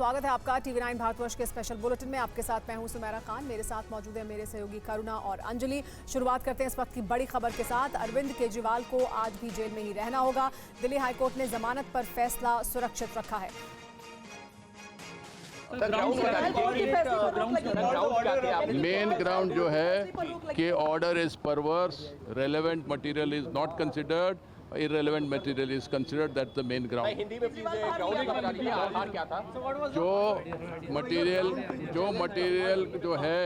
स्वागत है आपका TV9 भारतवर्ष के स्पेशल बुलेटिन में। आपके साथ मैं हूं सुमेरा खान, मेरे साथ मौजूद है मेरे सहयोगी करुणा और अंजलि। शुरुआत करते हैं इस वक्त की बड़ी खबर के साथ। अरविंद केजरीवाल को आज भी जेल में ही रहना होगा। दिल्ली हाईकोर्ट ने जमानत पर फैसला सुरक्षित रखा है। मेन ग्राउंड जो है कि order is परवर्स, relevant material is not considered, irrelevant material is considered, that's the main ground. Hindi में प्लीज ग्राउंड का बता दीजिए, आधार क्या था? जो मटेरियल जो है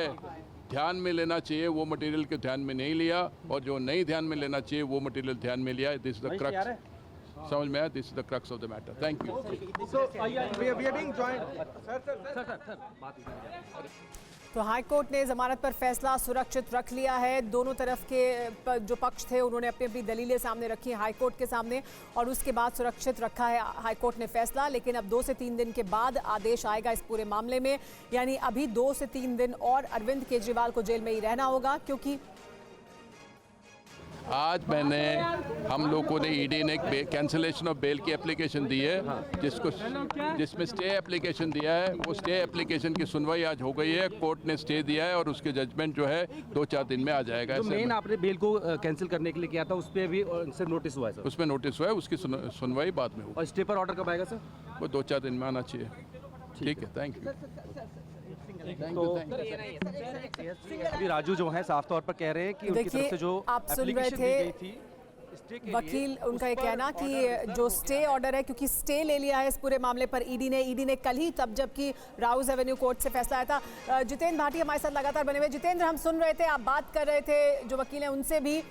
ध्यान में लेना चाहिए वो मटेरियल को ध्यान में नहीं लिया, और जो नहीं ध्यान में लेना चाहिए वो मटेरियल ध्यान में लिया। दिस इज द क्रक्स, समझ में आया? This is the crux of the matter. Thank you. तो हाईकोर्ट ने जमानत पर फैसला सुरक्षित रख लिया है। दोनों तरफ के जो पक्ष थे उन्होंने अपनी अपनी दलीलें सामने रखी हाईकोर्ट के सामने, और उसके बाद सुरक्षित रखा है हाईकोर्ट ने फैसला। लेकिन अब 2 से 3 दिन के बाद आदेश आएगा इस पूरे मामले में, यानी अभी 2 से 3 दिन और अरविंद केजरीवाल को जेल में ही रहना होगा। क्योंकि आज हम लोगों ने ईडी ने कैंसिलेशन ऑफ बेल की एप्लीकेशन दी है, जिसमें स्टे एप्लीकेशन दिया है। वो स्टे एप्लीकेशन की सुनवाई आज हो गई है, कोर्ट ने स्टे दिया है और उसके जजमेंट जो है 2-4 दिन में आ जाएगा। मेन आपने बेल को कैंसिल करने के लिए किया था, उस पर भी सिर्फ नोटिस हुआ है सर? उसमें नोटिस हुआ है, उसकी सुनवाई बाद में होगी। और स्टे पर ऑर्डर कब आएगा सर? वो 2-4 दिन में आना चाहिए। ठीक है, थैंक यू। अभी राजू जो है साफ तौर पर कह रहे हैं कि उनकी तरफ से जो आप सुन रहे थे वकील उनका ये कहना कि जो स्टे ऑर्डर है, क्योंकि स्टे ले लिया है इस पूरे मामले पर ईडी ने कल ही, तब जबकि राउज एवेन्यू कोर्ट से फैसला आया था। जितेंद्र भाटी हमारे साथ लगातार बने हुए। जितेंद्र, हम सुन रहे थे, आप बात कर रहे थे जो वकील हैं उनसे भी,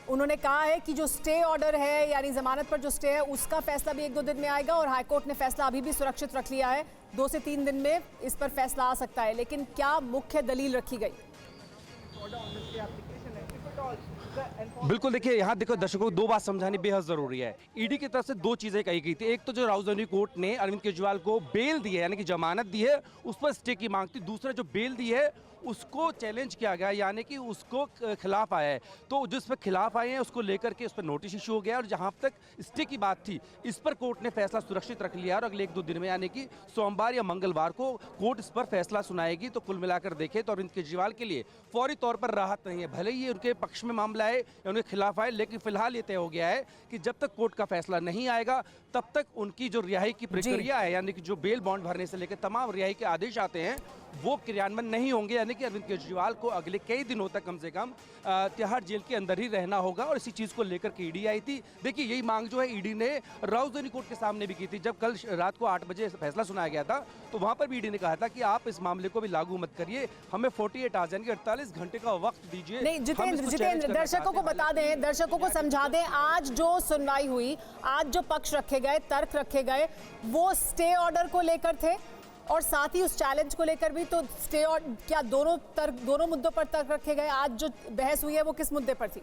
उन्होंने कहा है कि जो स्टे ऑर्डर है यानी जमानत पर जो स्टे है उसका फैसला भी 1-2 दिन में आएगा, और हाईकोर्ट ने फैसला अभी भी सुरक्षित रख लिया है। 2 से 3 दिन में इस पर फैसला आ सकता है। लेकिन क्या मुख्य दलील रखी गई? बिल्कुल, देखिए यहाँ देखो दर्शकों को 2 बात समझानी बेहद जरूरी है। ईडी की तरफ से 2 चीजें कही गई थी। एक तो जो राउज एवेन्यू कोर्ट ने अरविंद केजरीवाल को बेल दी है, यानी कि जमानत दी है, उस पर स्टे की मांग थी। दूसरा जो बेल दी है उसको चैलेंज किया गया, यानी कि उसको खिलाफ आया है। तो जिस पर खिलाफ आए हैं उसको लेकर के उस पर नोटिस इशू हो गया, और जहां तक स्टे की बात थी इस पर कोर्ट ने फैसला सुरक्षित रख लिया, और अगले 1-2 दिन में यानी कि सोमवार या मंगलवार को कोर्ट इस पर फैसला सुनाएगी। तो कुल मिलाकर देखें तो अरविंद केजरीवाल के लिए फौरी तौर पर राहत नहीं है। भले ही उनके पक्ष में मामला है या उनके खिलाफ आए, लेकिन फिलहाल ये तय हो गया है कि जब तक कोर्ट का फैसला नहीं आएगा तब तक उनकी जो रिहाई की प्रक्रिया है, यानी कि जो बेल बॉन्ड भरने से लेकर तमाम रिहाई के आदेश आते हैं वो क्रियान्वयन नहीं होंगे। यानी कि अरविंद केजरीवाल को अगले कई दिनों तक कम से कम तिहाड़ जेल के अंदर ही रहना होगा, और इसी चीज को लेकर के ईडी आई थी। देखिए यही मांग जो है ईडी ने राउज एवेन्यू कोर्ट के सामने भी की थी। जब कल रात को 8 बजे फैसला सुनाया गया था तो वहां पर भी ईडी ने कहा था कि आप इस मामले को भी लागू मत करिए, हमें 48 आवर्स यानी 48 घंटे का वक्त दीजिए। नहीं जितेंद्र दर्शकों को बता दें, दर्शकों को समझा दें, आज जो सुनवाई हुई, आज जो पक्ष रखे गए, तर्क रखे गए, वो स्टे ऑर्डर को लेकर थे और साथ ही उस चैलेंज को लेकर भी। तो स्टे और क्या दोनों मुद्दों पर तर्क रखे गए? आज जो बहस हुई है वो किस मुद्दे पर थी?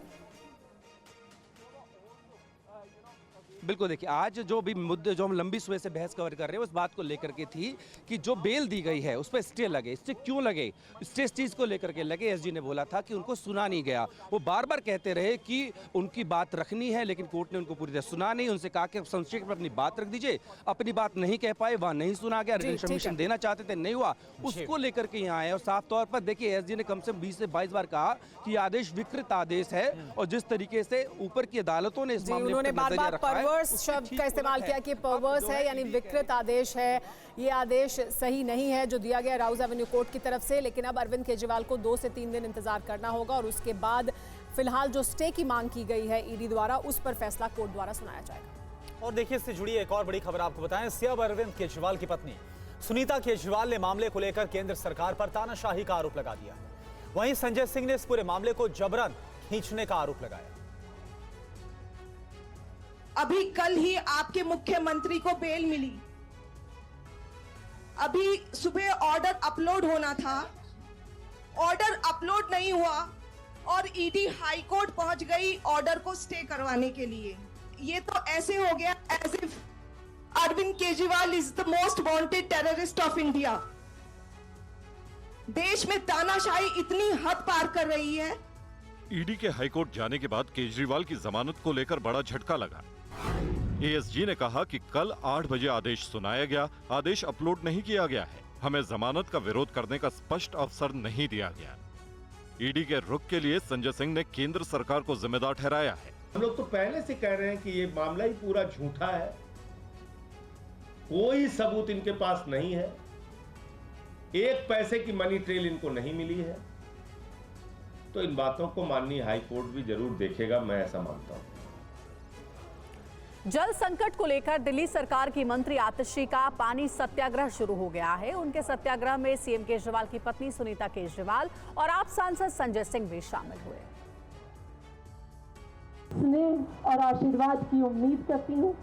बिल्कुल, देखिए आज जो भी मुद्दे जो हम लंबी समय से बहस कवर कर रहे हैं उस बात को लेकर के थी कि जो बेल दी गई है उस पर स्टे लगे। स्टे क्यों लगे? स्टे इस चीज़ को लेकर के लगे, एसजी ने बोला था कि उनको सुना नहीं गया। वो बार बार कहते रहे कि उनकी बात रखनी है, लेकिन कोर्ट ने उनको पूरी तरह सुना नहीं। उनसे कहा कि संक्षेप में अपनी बात रख दीजिए, अपनी बात नहीं कह पाए, वहाँ नहीं सुना गया। रिटर्न देना चाहते थे, नहीं हुआ, उसको लेकर के यहाँ आए। और साफ तौर पर देखिए एसजी ने कम से कम 20 से 22 बार कहा कि आदेश विकृत आदेश है, और जिस तरीके से ऊपर की अदालतों ने इस मामले पर नजरिया रखा है, शब्द का इस्तेमाल किया कि परवर्स है यानी विकृत आदेश है। ये आदेश सही नहीं है जो दिया गया राउज एवेन्यू कोर्ट की तरफ से। लेकिन अब अरविंद केजरीवाल को 2 से 3 दिन इंतजार करना होगा, और उसके बाद फिलहाल जो स्टे की मांग की गई है ईडी द्वारा उस पर फैसला कोर्ट द्वारा सुनाया जाएगा। और देखिए इससे जुड़ी एक और बड़ी खबर आपको बताएं। सीएम अरविंद केजरीवाल की पत्नी सुनीता केजरीवाल ने मामले को लेकर केंद्र सरकार पर तानाशाही का आरोप लगा दिया। वहीं संजय सिंह ने इस पूरे मामले को जबरन खींचने का आरोप लगाया। अभी कल ही आपके मुख्यमंत्री को बेल मिली, अभी सुबह ऑर्डर अपलोड होना था, ऑर्डर अपलोड नहीं हुआ और ईडी हाई कोर्ट पहुंच गई ऑर्डर को स्टे करवाने के लिए। ये तो ऐसे हो गया as if Arvind Kejriwal is the most wanted terrorist of India. देश में तानाशाही इतनी हद पार कर रही है। ईडी के हाईकोर्ट जाने के बाद केजरीवाल की जमानत को लेकर बड़ा झटका लगा। एएसजी ने कहा कि कल 8 बजे आदेश सुनाया गया, आदेश अपलोड नहीं किया गया है। हमें जमानत का विरोध करने का स्पष्ट अवसर नहीं दिया गया। ईडी के रुख के लिए संजय सिंह ने केंद्र सरकार को जिम्मेदार ठहराया है। हम लोग तो पहले से कह रहे हैं कि ये मामला ही पूरा झूठा है, कोई सबूत इनके पास नहीं है, एक पैसे की मनी ट्रेल इनको नहीं मिली है। तो इन बातों को माननीय हाई कोर्ट भी जरूर देखेगा, मैं ऐसा मानता हूं। जल संकट को लेकर दिल्ली सरकार की मंत्री आतिशी का पानी सत्याग्रह शुरू हो गया है। उनके सत्याग्रह में सीएम केजरीवाल की पत्नी सुनीता केजरीवाल और आप सांसद संजय सिंह भी शामिल हुए। स्नेह और आशीर्वाद की उम्मीद करती हूँ।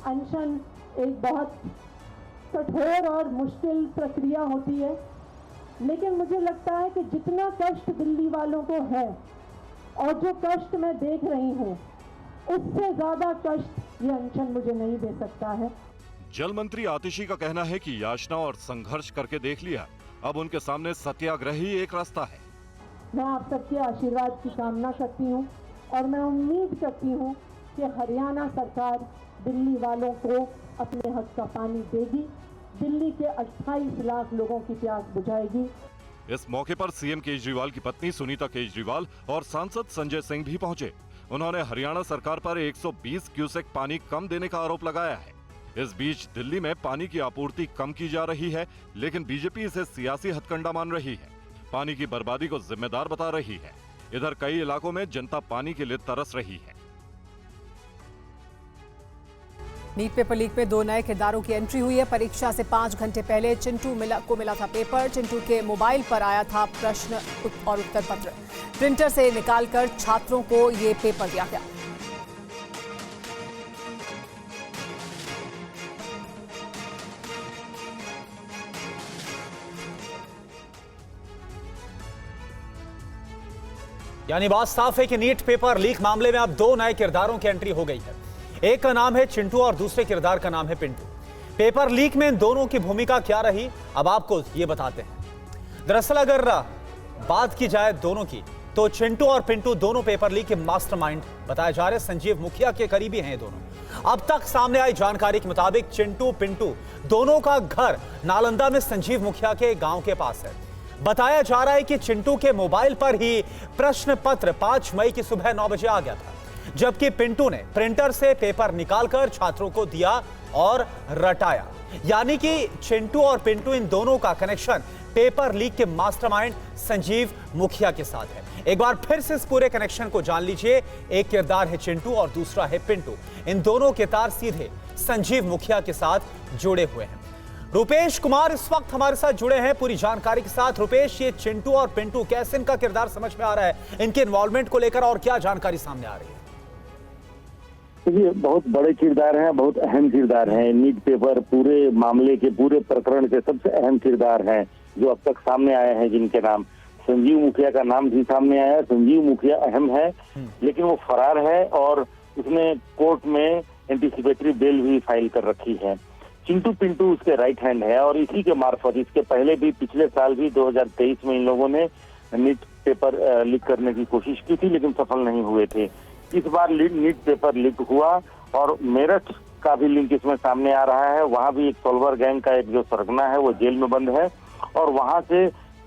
अनशन एक बहुत कठोर और मुश्किल प्रक्रिया होती है, लेकिन मुझे लगता है कि जितना कष्ट दिल्ली वालों को है और जो कष्ट मैं देख रही हूँ, उससे ज्यादा कष्ट ये अनशन मुझे नहीं दे सकता है। जल मंत्री आतिशी का कहना है कि याचना और संघर्ष करके देख लिया, अब उनके सामने सत्याग्रह ही एक रास्ता है। मैं आप सबके आशीर्वाद की कामना करती हूँ और मैं उम्मीद करती हूँ कि हरियाणा सरकार दिल्ली वालों को अपने हक का पानी देगी, दिल्ली के 28 लाख लोगों की प्यास बुझाएगी। इस मौके पर सीएम केजरीवाल की पत्नी सुनीता केजरीवाल और सांसद संजय सिंह भी पहुंचे। उन्होंने हरियाणा सरकार पर 120 क्यूसेक पानी कम देने का आरोप लगाया है। इस बीच दिल्ली में पानी की आपूर्ति कम की जा रही है, लेकिन बीजेपी इसे सियासी हथकंडा मान रही है, पानी की बर्बादी को जिम्मेदार बता रही है। इधर कई इलाकों में जनता पानी के लिए तरस रही है। नीट पेपर लीक में 2 नए किरदारों की एंट्री हुई है। परीक्षा से 5 घंटे पहले चिंटू को मिला था पेपर। चिंटू के मोबाइल पर आया था प्रश्न और उत्तर पत्र। प्रिंटर से निकालकर छात्रों को ये पेपर दिया गया। यानी बात साफ है कि नीट पेपर लीक मामले में अब 2 नए किरदारों की एंट्री हो गई है। एक का नाम है चिंटू और दूसरे किरदार का नाम है पिंटू। पेपर लीक में इन दोनों की भूमिका क्या रही, अब आपको ये बताते हैं। दरअसल अगर बात की जाए दोनों की, तो चिंटू और पिंटू दोनों पेपर लीक के मास्टरमाइंड बताए जा रहे। संजीव मुखिया के करीबी हैं दोनों। अब तक सामने आई जानकारी के मुताबिक चिंटू पिंटू दोनों का घर नालंदा में संजीव मुखिया के गांव के पास है। बताया जा रहा है कि चिंटू के मोबाइल पर ही प्रश्न पत्र 5 मई की सुबह 9 बजे आ गया था, जबकि पिंटू ने प्रिंटर से पेपर निकालकर छात्रों को दिया और रटाया। यानी कि चिंटू और पिंटू इन दोनों का कनेक्शन पेपर लीक के मास्टरमाइंड संजीव मुखिया के साथ है। एक बार फिर से इस पूरे कनेक्शन को जान लीजिए। एक किरदार है चिंटू और दूसरा है पिंटू। इन दोनों के तार सीधे संजीव मुखिया के साथ जुड़े हुए हैं। रुपेश कुमार इस वक्त हमारे साथ जुड़े हैं पूरी जानकारी के साथ। रुपेश, ये चिंटू और पिंटू कैसे इनका किरदार समझ में आ रहा है, इनके इन्वॉल्वमेंट को लेकर और क्या जानकारी सामने आ रही है? ये बहुत बड़े किरदार हैं, बहुत अहम किरदार हैं। नीट पेपर पूरे मामले के, पूरे प्रकरण के सबसे अहम किरदार हैं जो अब तक सामने आए हैं, जिनके नाम संजीव मुखिया का नाम भी सामने आया। संजीव मुखिया अहम है, लेकिन वो फरार है और उसने कोर्ट में एंटीसिपेटरी बेल भी फाइल कर रखी है। चिंटू पिंटू उसके राइट हैंड है और इसी के मार्फत, इसके पहले भी पिछले साल भी 2023 में इन लोगों ने नीट पेपर लीक करने की कोशिश की थी, लेकिन सफल नहीं हुए थे। इस बार नीट पेपर लीक हुआ और मेरठ का भी लिंक इसमें सामने आ रहा है। वहां भी एक सोल्वर गैंग का एक जो सरगना है वो जेल में बंद है और वहां से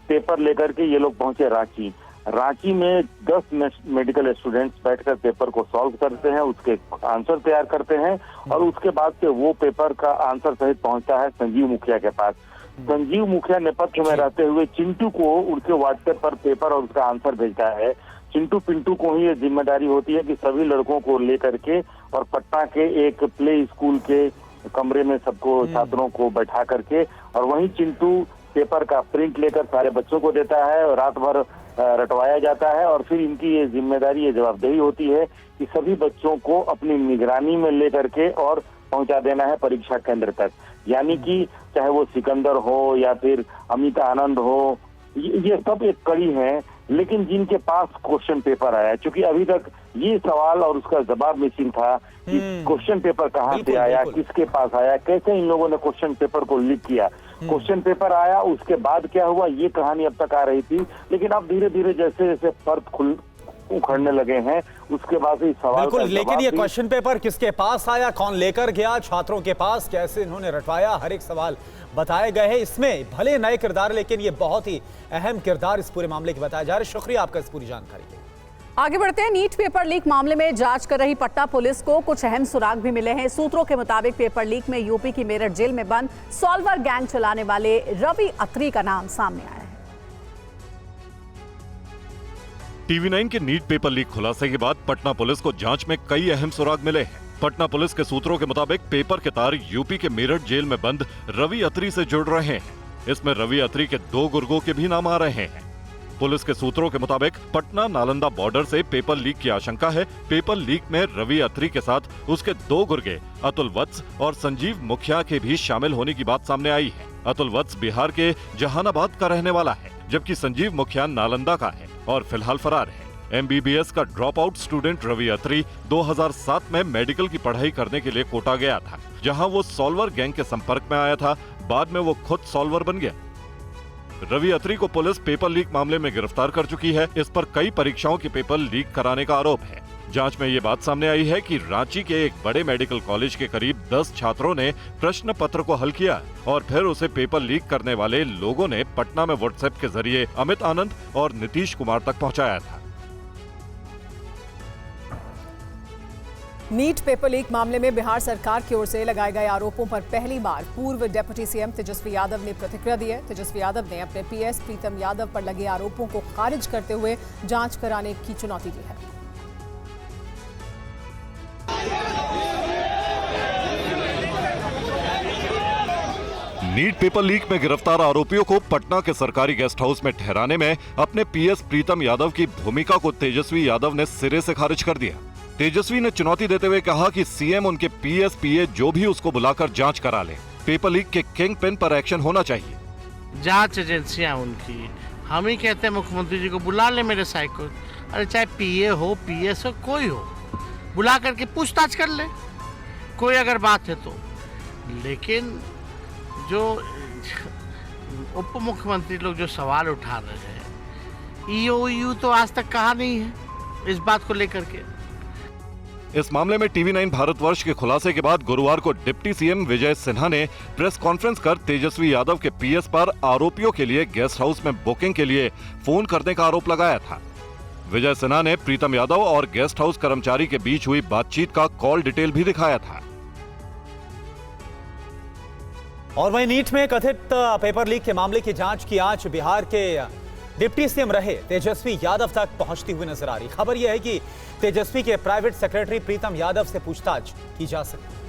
पेपर लेकर के ये लोग पहुंचे रांची। रांची में 10 मेडिकल स्टूडेंट्स बैठकर पेपर को सॉल्व करते हैं, उसके आंसर तैयार करते हैं और उसके बाद से वो पेपर का आंसर सहित पहुंचता है संजीव मुखिया के पास। संजीव मुखिया नेपथ्य में रहते हुए चिंटू को उनके व्हाट्सएप पर पेपर और उसका आंसर भेजता है। चिंटू पिंटू को ही ये जिम्मेदारी होती है कि सभी लड़कों को लेकर के और पटना के एक प्ले स्कूल के कमरे में सबको छात्रों को बैठा करके और वहीं चिंटू पेपर का प्रिंट लेकर सारे बच्चों को देता है और रात भर रटवाया जाता है और फिर इनकी ये जिम्मेदारी, ये जवाबदेही होती है कि सभी बच्चों को अपनी निगरानी में लेकर के और पहुंचा देना है परीक्षा केंद्र तक। यानी कि चाहे वो सिकंदर हो या फिर अमिता आनंद हो, ये सब एक कड़ी है, लेकिन जिनके पास क्वेश्चन पेपर आया, क्योंकि अभी तक ये सवाल और उसका जवाब मिसिंग था कि क्वेश्चन पेपर कहाँ से आया, किसके पास आया, कैसे इन लोगों ने क्वेश्चन पेपर को लीक किया। क्वेश्चन पेपर आया, उसके बाद क्या हुआ, ये कहानी अब तक आ रही थी, लेकिन अब धीरे धीरे जैसे जैसे पर्द उखड़ने लगे हैं। उसके बाद इस सवाल बिल्कुल, का लेकिन जवाब ये भी- क्वेश्चन पेपर किसके पास आया, कौन लेकर गया छात्रों के पास, कैसे इन्होंने रटवाया, हर एक सवाल बताए गए हैं। इसमें भले नए किरदार, लेकिन ये बहुत ही अहम किरदार इस पूरे मामले के बताया जा रहे हैं। शुक्रिया आपका इस पूरी जानकारी के लिए। आगे बढ़ते हैं। नीट पेपर लीक मामले में जांच कर रही पटना पुलिस को कुछ अहम सुराग भी मिले हैं। सूत्रों के मुताबिक पेपर लीक में यूपी की मेरठ जेल में बंद सॉल्वर गैंग चलाने वाले रवि अत्री का नाम सामने आया है। TV9 के नीट पेपर लीक खुलासे के बाद पटना पुलिस को जांच में कई अहम सुराग मिले हैं। पटना पुलिस के सूत्रों के मुताबिक पेपर के तार यूपी के मेरठ जेल में बंद रवि अत्री से जुड़ रहे हैं। इसमें रवि अत्री के 2 गुर्गों के भी नाम आ रहे हैं। पुलिस के सूत्रों के मुताबिक पटना नालंदा बॉर्डर से पेपर लीक की आशंका है। पेपर लीक में रवि अत्री के साथ उसके 2 गुर्गे अतुल वत्स और संजीव मुखिया के भी शामिल होने की बात सामने आई है। अतुल वत्स बिहार के जहानाबाद का रहने वाला है, जबकि संजीव मुखिया नालंदा का है और फिलहाल फरार है। MBBS का ड्रॉप आउट स्टूडेंट रवि अत्री 2007 में मेडिकल की पढ़ाई करने के लिए कोटा गया था, जहां वो सॉल्वर गैंग के संपर्क में आया था। बाद में वो खुद सॉल्वर बन गया। रवि अत्री को पुलिस पेपर लीक मामले में गिरफ्तार कर चुकी है। इस पर कई परीक्षाओं के पेपर लीक कराने का आरोप है। जांच में ये बात सामने आई है कि रांची के एक बड़े मेडिकल कॉलेज के करीब 10 छात्रों ने प्रश्न पत्र को हल किया और फिर उसे पेपर लीक करने वाले लोगों ने पटना में व्हाट्सएप के जरिए अमित आनंद और नीतीश कुमार तक पहुंचाया था। नीट पेपर लीक मामले में बिहार सरकार की ओर से लगाए गए आरोपों पर पहली बार पूर्व डिप्टी सीएम तेजस्वी यादव ने प्रतिक्रिया दी है। तेजस्वी यादव ने अपने पीएस प्रीतम यादव पर लगे आरोपों को खारिज करते हुए जांच कराने की चुनौती दी है। नीट पेपर लीक में गिरफ्तार आरोपियों को पटना के सरकारी गेस्ट हाउस में ठहराने में अपने पीएस प्रीतम यादव की भूमिका को तेजस्वी यादव ने सिरे से खारिज कर दिया। तेजस्वी ने चुनौती देते हुए कहा कि सीएम उनके पीएस पीए जो भी उसको बुलाकर जांच करा ले। पेपर लीक के किंग पिन पर एक्शन होना चाहिए। जांच एजेंसियां उनकी, हम ही कहते हैं मुख्यमंत्री जी को बुला ले मेरे साइड को, अरे चाहे पीए हो पीएस हो कोई हो, बुला करके पूछताछ कर ले कोई अगर बात है तो। लेकिन जो उप मुख्यमंत्री लोग जो सवाल उठा रहे हैं, ईओयू तो आज तक कहा नहीं है इस बात को लेकर के। इस मामले में TV9 भारतवर्ष के खुलासे के बाद गुरुवार को डिप्टी सीएम विजय सिन्हा ने प्रेस कॉन्फ्रेंस कर तेजस्वी यादव के पीएस पर आरोपियों के लिए गेस्ट हाउस में बुकिंग के लिए फोन करने का आरोप लगाया था। विजय सिन्हा ने प्रीतम यादव और गेस्ट हाउस कर्मचारी के बीच हुई बातचीत का कॉल डिटेल भी दिखाया था। और वहीं नीट में कथित पेपर लीक के मामले की जांच की आंच बिहार के डिप्टी सीएम रहे तेजस्वी यादव तक पहुंचती हुई नजर आ रही। खबर यह है कि तेजस्वी के प्राइवेट सेक्रेटरी प्रीतम यादव से पूछताछ की जा सकती है।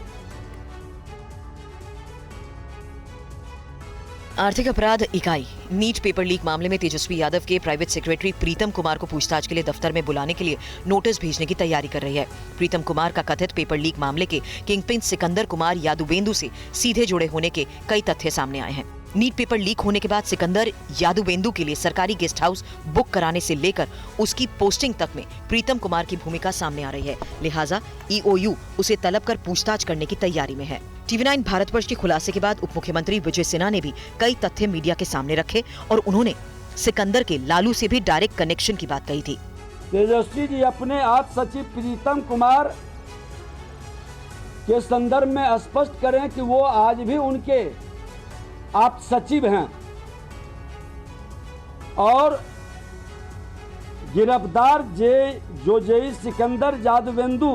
आर्थिक अपराध इकाई नीट पेपर लीक मामले में तेजस्वी यादव के प्राइवेट सेक्रेटरी प्रीतम कुमार को पूछताछ के लिए दफ्तर में बुलाने के लिए नोटिस भेजने की तैयारी कर रही है। प्रीतम कुमार का कथित पेपर लीक मामले के किंगपिन सिकंदर कुमार यादुवेंदु से सीधे जुड़े होने के कई तथ्य सामने आए हैं। नीट पेपर लीक होने के बाद सिकंदर यादुवेंदु के लिए सरकारी गेस्ट हाउस बुक कराने से लेकर उसकी पोस्टिंग तक में प्रीतम कुमार की भूमिका सामने आ रही है। लिहाजा ईओयू उसे तलब कर पूछताछ करने की तैयारी में है। TV9 भारतवर्ष के खुलासे के बाद उप मुख्यमंत्री विजय सिन्हा ने भी कई तथ्य मीडिया के सामने रखे और उन्होंने सिकंदर के लालू से भी डायरेक्ट कनेक्शन की बात कही थी। तेजस्वी जी अपने आप सचिव प्रीतम कुमार के संदर्भ में स्पष्ट करें कि वो आज भी उनके आप सचिव हैं और गिरफ्तार जेई सिकंदर यादवेंदु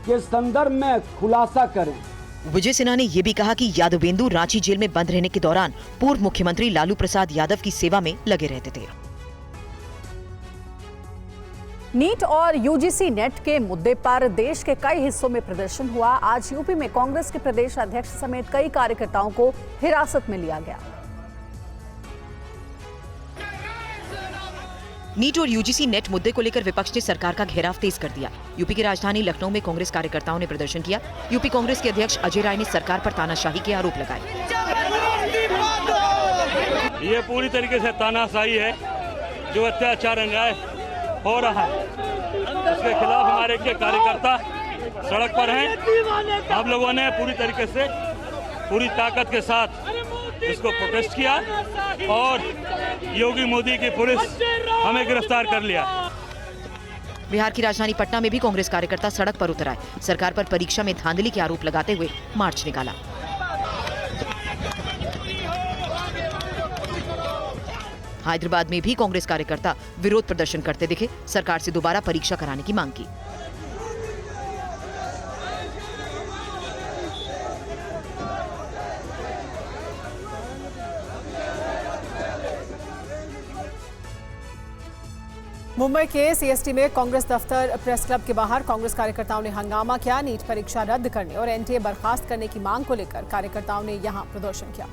के संदर्भ में खुलासा करें। विजय सिन्हा ने यह भी कहा कि यादवेंदु रांची जेल में बंद रहने के दौरान पूर्व मुख्यमंत्री लालू प्रसाद यादव की सेवा में लगे रहते थे। नीट और यूजीसी नेट के मुद्दे पर देश के कई हिस्सों में प्रदर्शन हुआ। आज यूपी में कांग्रेस के प्रदेश अध्यक्ष समेत कई कार्यकर्ताओं को हिरासत में लिया गया। नीट और यूजीसी नेट मुद्दे को लेकर विपक्ष ने सरकार का घेराव तेज कर दिया। यूपी की राजधानी लखनऊ में कांग्रेस कार्यकर्ताओं ने प्रदर्शन किया। यूपी कांग्रेस के अध्यक्ष अजय राय ने सरकार पर तानाशाही के आरोप लगाए। ये पूरी तरीके से तानाशाही है, जो अत्याचार अन्याय हो रहा है उसके खिलाफ हमारे के कार्यकर्ता सड़क पर हैं। हम लोगों ने पूरी तरीके से पूरी ताकत के साथ इसको प्रोटेस्ट किया और योगी मोदी की पुलिस हमें गिरफ्तार कर लिया। बिहार की राजधानी पटना में भी कांग्रेस कार्यकर्ता सड़क पर उतर आए। सरकार पर परीक्षा में धांधली के आरोप लगाते हुए मार्च निकाला। हैदराबाद में भी कांग्रेस कार्यकर्ता विरोध प्रदर्शन करते दिखे। सरकार से दोबारा परीक्षा कराने की मांग की। मुंबई के सीएसटी में कांग्रेस दफ्तर प्रेस क्लब के बाहर कांग्रेस कार्यकर्ताओं ने हंगामा किया। नीट परीक्षा रद्द करने और एनटीए बर्खास्त करने की मांग को लेकर कार्यकर्ताओं ने यहां प्रदर्शन किया।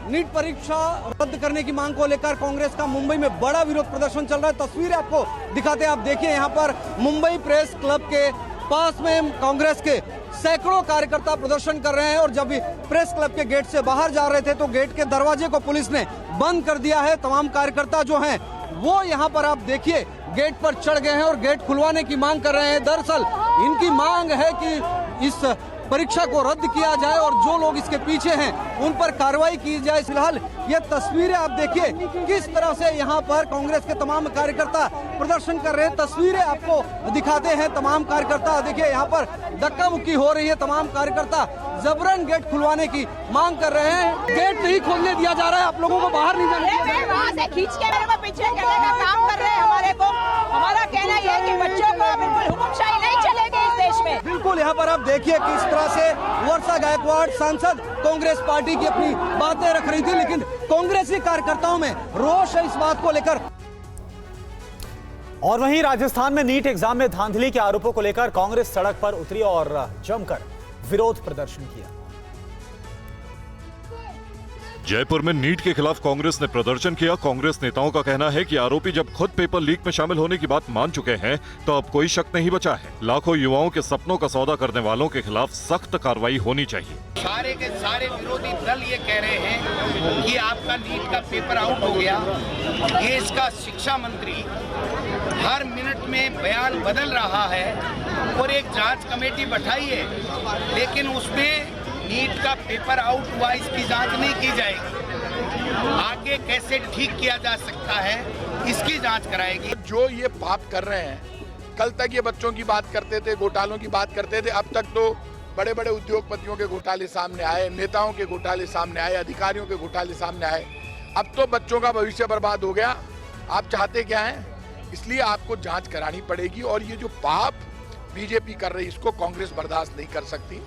नीट परीक्षा रद्द करने की मांग को लेकर कांग्रेस का मुंबई में बड़ा विरोध प्रदर्शन चल रहा है। तस्वीरें आपको दिखाते हैं। आप देखिए यहाँ पर मुंबई प्रेस क्लब के पास में कांग्रेस के सैकड़ों कार्यकर्ता प्रदर्शन कर रहे हैं और जब भी प्रेस क्लब के गेट से बाहर जा रहे थे तो गेट के दरवाजे को पुलिस ने बंद कर दिया है। तमाम कार्यकर्ता जो हैं वो यहाँ पर आप देखिए गेट पर चढ़ गए हैं और गेट खुलवाने की मांग कर रहे हैं। दरअसल इनकी मांग है कि इस परीक्षा को रद्द किया जाए और जो लोग इसके पीछे हैं उन पर कार्रवाई की जाए। फिलहाल ये तस्वीरें आप देखिए किस तरह से यहाँ पर कांग्रेस के तमाम कार्यकर्ता प्रदर्शन कर रहे हैं। तस्वीरें आपको दिखाते हैं। तमाम कार्यकर्ता देखिए यहाँ पर धक्का मुक्की हो रही है। तमाम कार्यकर्ता जबरन गेट खुलवाने की मांग कर रहे हैं। गेट नहीं खोलने दिया जा रहा है। आप लोगों को बाहर नहीं जाने वहाँ से खींच के मेरे को पीछे करने का काम कर रहे हैं। हमारा कहना यह है कि बच्चों को बिल्कुल हुकुमशाही नहीं चलेगी इस देश में। बिल्कुल यहाँ पर आप देखिए किस तरह से वर्षा गायकवाड़ सांसद कांग्रेस पार्टी की अपनी बातें रख रही थी, लेकिन कांग्रेसी कार्यकर्ताओं में रोष है इस बात को लेकर। और वहीं राजस्थान में नीट एग्जाम में धांधली के आरोपों को लेकर कांग्रेस सड़क पर उतरी और जमकर विरोध प्रदर्शन किया। जयपुर में नीट के खिलाफ कांग्रेस ने प्रदर्शन किया। कांग्रेस नेताओं का कहना है कि आरोपी जब खुद पेपर लीक में शामिल होने की बात मान चुके हैं तो अब कोई शक नहीं बचा है। लाखों युवाओं के सपनों का सौदा करने वालों के खिलाफ सख्त कार्रवाई होनी चाहिए। सारे के सारे विरोधी दल ये कह रहे हैं कि आपका नीट का पेपर आउट हो गया। देश का शिक्षा मंत्री हर मिनट में बयान बदल रहा है और एक जांच कमेटी बैठाई है, लेकिन उसमें नीट का पेपर आउट हुआ इसकी जांच नहीं की जाएगी। आगे कैसे ठीक किया जा सकता है इसकी जांच कराएगी। जो ये पाप कर रहे हैं, कल तक ये बच्चों की बात करते थे, घोटालों की बात करते थे, अब तक तो बड़े बड़े उद्योगपतियों के घोटाले सामने आए, नेताओं के घोटाले सामने आए, अधिकारियों के घोटाले सामने आए। अब तो बच्चों का भविष्य बर्बाद हो गया। आप चाहते क्या हैं? इसलिए आपको जांच करानी पड़ेगी और ये जो पाप बीजेपी कर रही है इसको कांग्रेस बर्दाश्त नहीं कर सकती।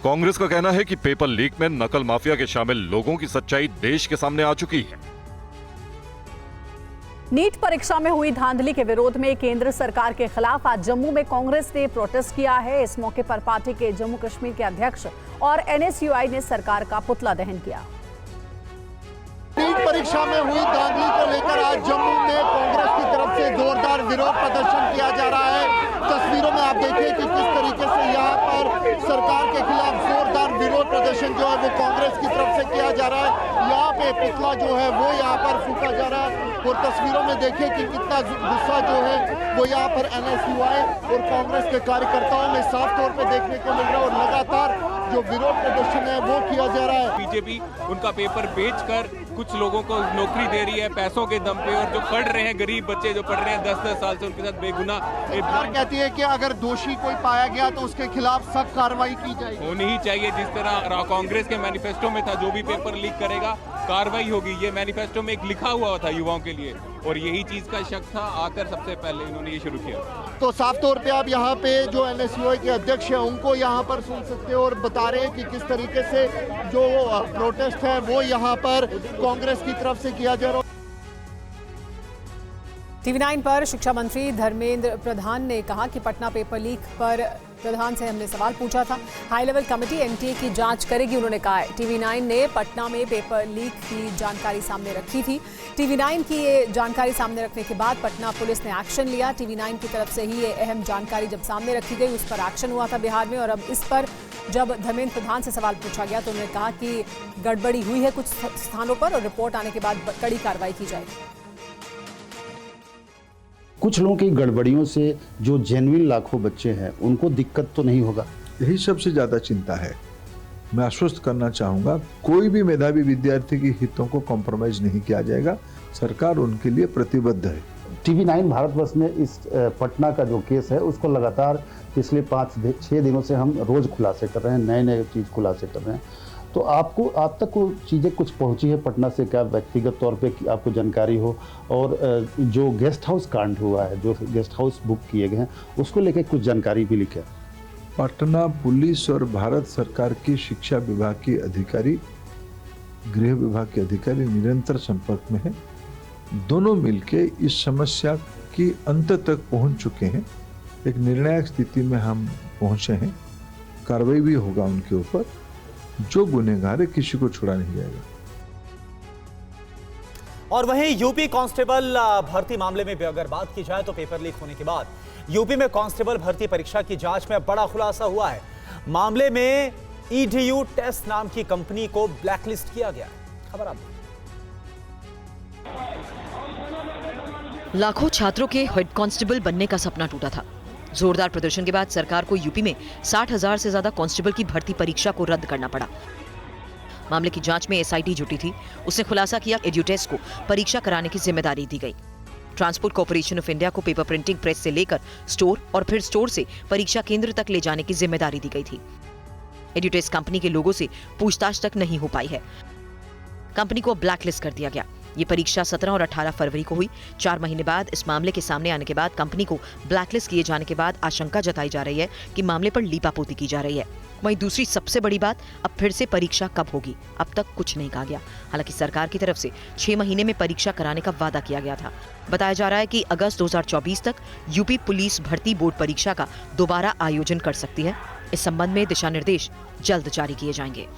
कांग्रेस का कहना है कि पेपर लीक में नकल माफिया के शामिल लोगों की सच्चाई देश के सामने आ चुकी है। नीट परीक्षा में हुई धांधली के विरोध में केंद्र सरकार के खिलाफ आज जम्मू में कांग्रेस ने प्रोटेस्ट किया है। इस मौके पर पार्टी के जम्मू कश्मीर के अध्यक्ष और एनएसयूआई ने सरकार का पुतला दहन किया। नीट परीक्षा में हुई धांधली को लेकर आज जम्मू में कांग्रेस की तरफ से जोरदार विरोध प्रदर्शन किया जा रहा है। तस्वीरों में आप देखिए कि किस तरीके से यहाँ पर सरकार के खिलाफ जोरदार विरोध प्रदर्शन जो है वो कांग्रेस की तरफ से किया जा रहा है। यहाँ पे पुतला जो है वो यहाँ पर फूंका जा रहा है और तस्वीरों में देखिए कि कितना गुस्सा जो है वो यहाँ पर एनएसयूआई और कांग्रेस के कार्यकर्ताओं में साफ तौर पर देखने को मिल रहा है और लगातार जो विरोध प्रदर्शन है वो किया जा रहा है। बीजेपी उनका पेपर बेचकर कुछ लोगों को नौकरी दे रही है पैसों के दम पे, और जो पढ़ रहे हैं गरीब बच्चे जो पढ़ रहे हैं 10-10 साल से उनके साथ बेगुनाह। सरकार कहती है कि अगर दोषी कोई पाया गया तो उसके खिलाफ सख्त कार्रवाई की जाएगी। होनी ही चाहिए, जिस तरह कांग्रेस के मैनिफेस्टो में था जो भी पेपर लीक करेगा कार्रवाई होगी। ये मैनिफेस्टो में एक लिखा हुआ था युवाओं के लिए और यही चीज का शक था। आकर सबसे पहले इन्होंने ये शुरू किया। तो साफ तौर पे आप यहाँ पे जो एनएसयूआई के अध्यक्ष हैं उनको यहाँ पर सुन सकते हो और बता रहे हैं कि किस तरीके से जो प्रोटेस्ट है वो यहाँ पर कांग्रेस की तरफ से किया जा रहा है। TV9 पर शिक्षा मंत्री धर्मेंद्र प्रधान ने कहा कि पटना पेपर लीक पर प्रधान से हमने सवाल पूछा था। हाई लेवल कमेटी एनटीए की जांच करेगी, उन्होंने कहा है। TV9 ने पटना में पेपर लीक की जानकारी सामने रखी थी। TV9 की ये जानकारी सामने रखने के बाद पटना पुलिस ने एक्शन लिया। TV9 की तरफ से ही ये अहम जानकारी जब सामने रखी गई उस पर एक्शन हुआ था बिहार में, और अब इस पर जब धर्मेंद्र प्रधान से सवाल पूछा गया तो उन्होंने कहा कि गड़बड़ी हुई है कुछ स्थानों पर और रिपोर्ट आने के बाद कड़ी कार्रवाई की जाएगी। कुछ लोगों की गड़बड़ियों से जो जेन्युइन लाखों बच्चे हैं उनको दिक्कत तो नहीं होगा, यही सबसे ज़्यादा चिंता है। मैं आश्वस्त करना चाहूँगा कोई भी मेधावी विद्यार्थी के हितों को कॉम्प्रोमाइज़ नहीं किया जाएगा। सरकार उनके लिए प्रतिबद्ध है। TV9 भारतवर्ष में इस पटना का जो केस है उसको लगातार पिछले 5-6 दिनों से हम रोज खुलासे कर रहे हैं, नए नए चीज़ खुलासे कर रहे हैं। तो आपको आप तक वो चीज़ें कुछ पहुंची है पटना से क्या व्यक्तिगत तौर पे कि आपको जानकारी हो, और जो गेस्ट हाउस कांड हुआ है, जो गेस्ट हाउस बुक किए गए हैं, उसको लेके कुछ जानकारी भी लिखे। पटना पुलिस और भारत सरकार की शिक्षा विभाग के अधिकारी, गृह विभाग के अधिकारी निरंतर संपर्क में हैं। दोनों मिलके इस समस्या की अंत तक पहुंच चुके हैं। एक निर्णायक स्थिति में हम पहुंचे हैं। कार्रवाई भी होगा उनके ऊपर। जो गुनहगार है किसी को छोड़ा नहीं जाएगा। और वहीं यूपी कांस्टेबल भर्ती मामले में भी अगर बात की जाए तो पेपर लीक होने के बाद यूपी में कांस्टेबल भर्ती परीक्षा की जांच में बड़ा खुलासा हुआ है। मामले में EDU टेस्ट नाम की कंपनी को ब्लैकलिस्ट किया गया है। खबर आप लाखों छात्रों के हेड कांस्टेबल बनने का सपना टूटा था। जोरदार प्रदर्शन के बाद सरकार को यूपी में 60,000 से ज्यादा कांस्टेबल की भर्ती परीक्षा को रद्द करना पड़ा। मामले की जांच में SIT जुटी थी। उसने खुलासा किया एड्यूटेस्ट को परीक्षा कराने की जिम्मेदारी दी गई। ट्रांसपोर्ट कॉर्पोरेशन ऑफ इंडिया को पेपर प्रिंटिंग प्रेस से लेकर स्टोर और फिर स्टोर से परीक्षा केंद्र तक ले जाने की जिम्मेदारी दी गई थी। एड्यूटेस्ट कंपनी के लोगों से पूछताछ तक नहीं हो पाई है। कंपनी को ब्लैकलिस्ट कर दिया गया। ये परीक्षा 17 और 18 फरवरी को हुई। 4 महीने बाद इस मामले के सामने आने के बाद कंपनी को ब्लैकलिस्ट किए जाने के बाद आशंका जताई जा रही है कि मामले पर लीपापोती की जा रही है। वहीं दूसरी सबसे बड़ी बात, अब फिर से परीक्षा कब होगी, अब तक कुछ नहीं कहा गया। हालांकि सरकार की तरफ से 6 महीने में परीक्षा कराने का वादा किया गया था। बताया जा रहा है कि अगस्त 2024 तक यूपी पुलिस भर्ती बोर्ड परीक्षा का दोबारा आयोजन कर सकती है। इस संबंध में दिशा निर्देश जल्द जारी किए जाएंगे।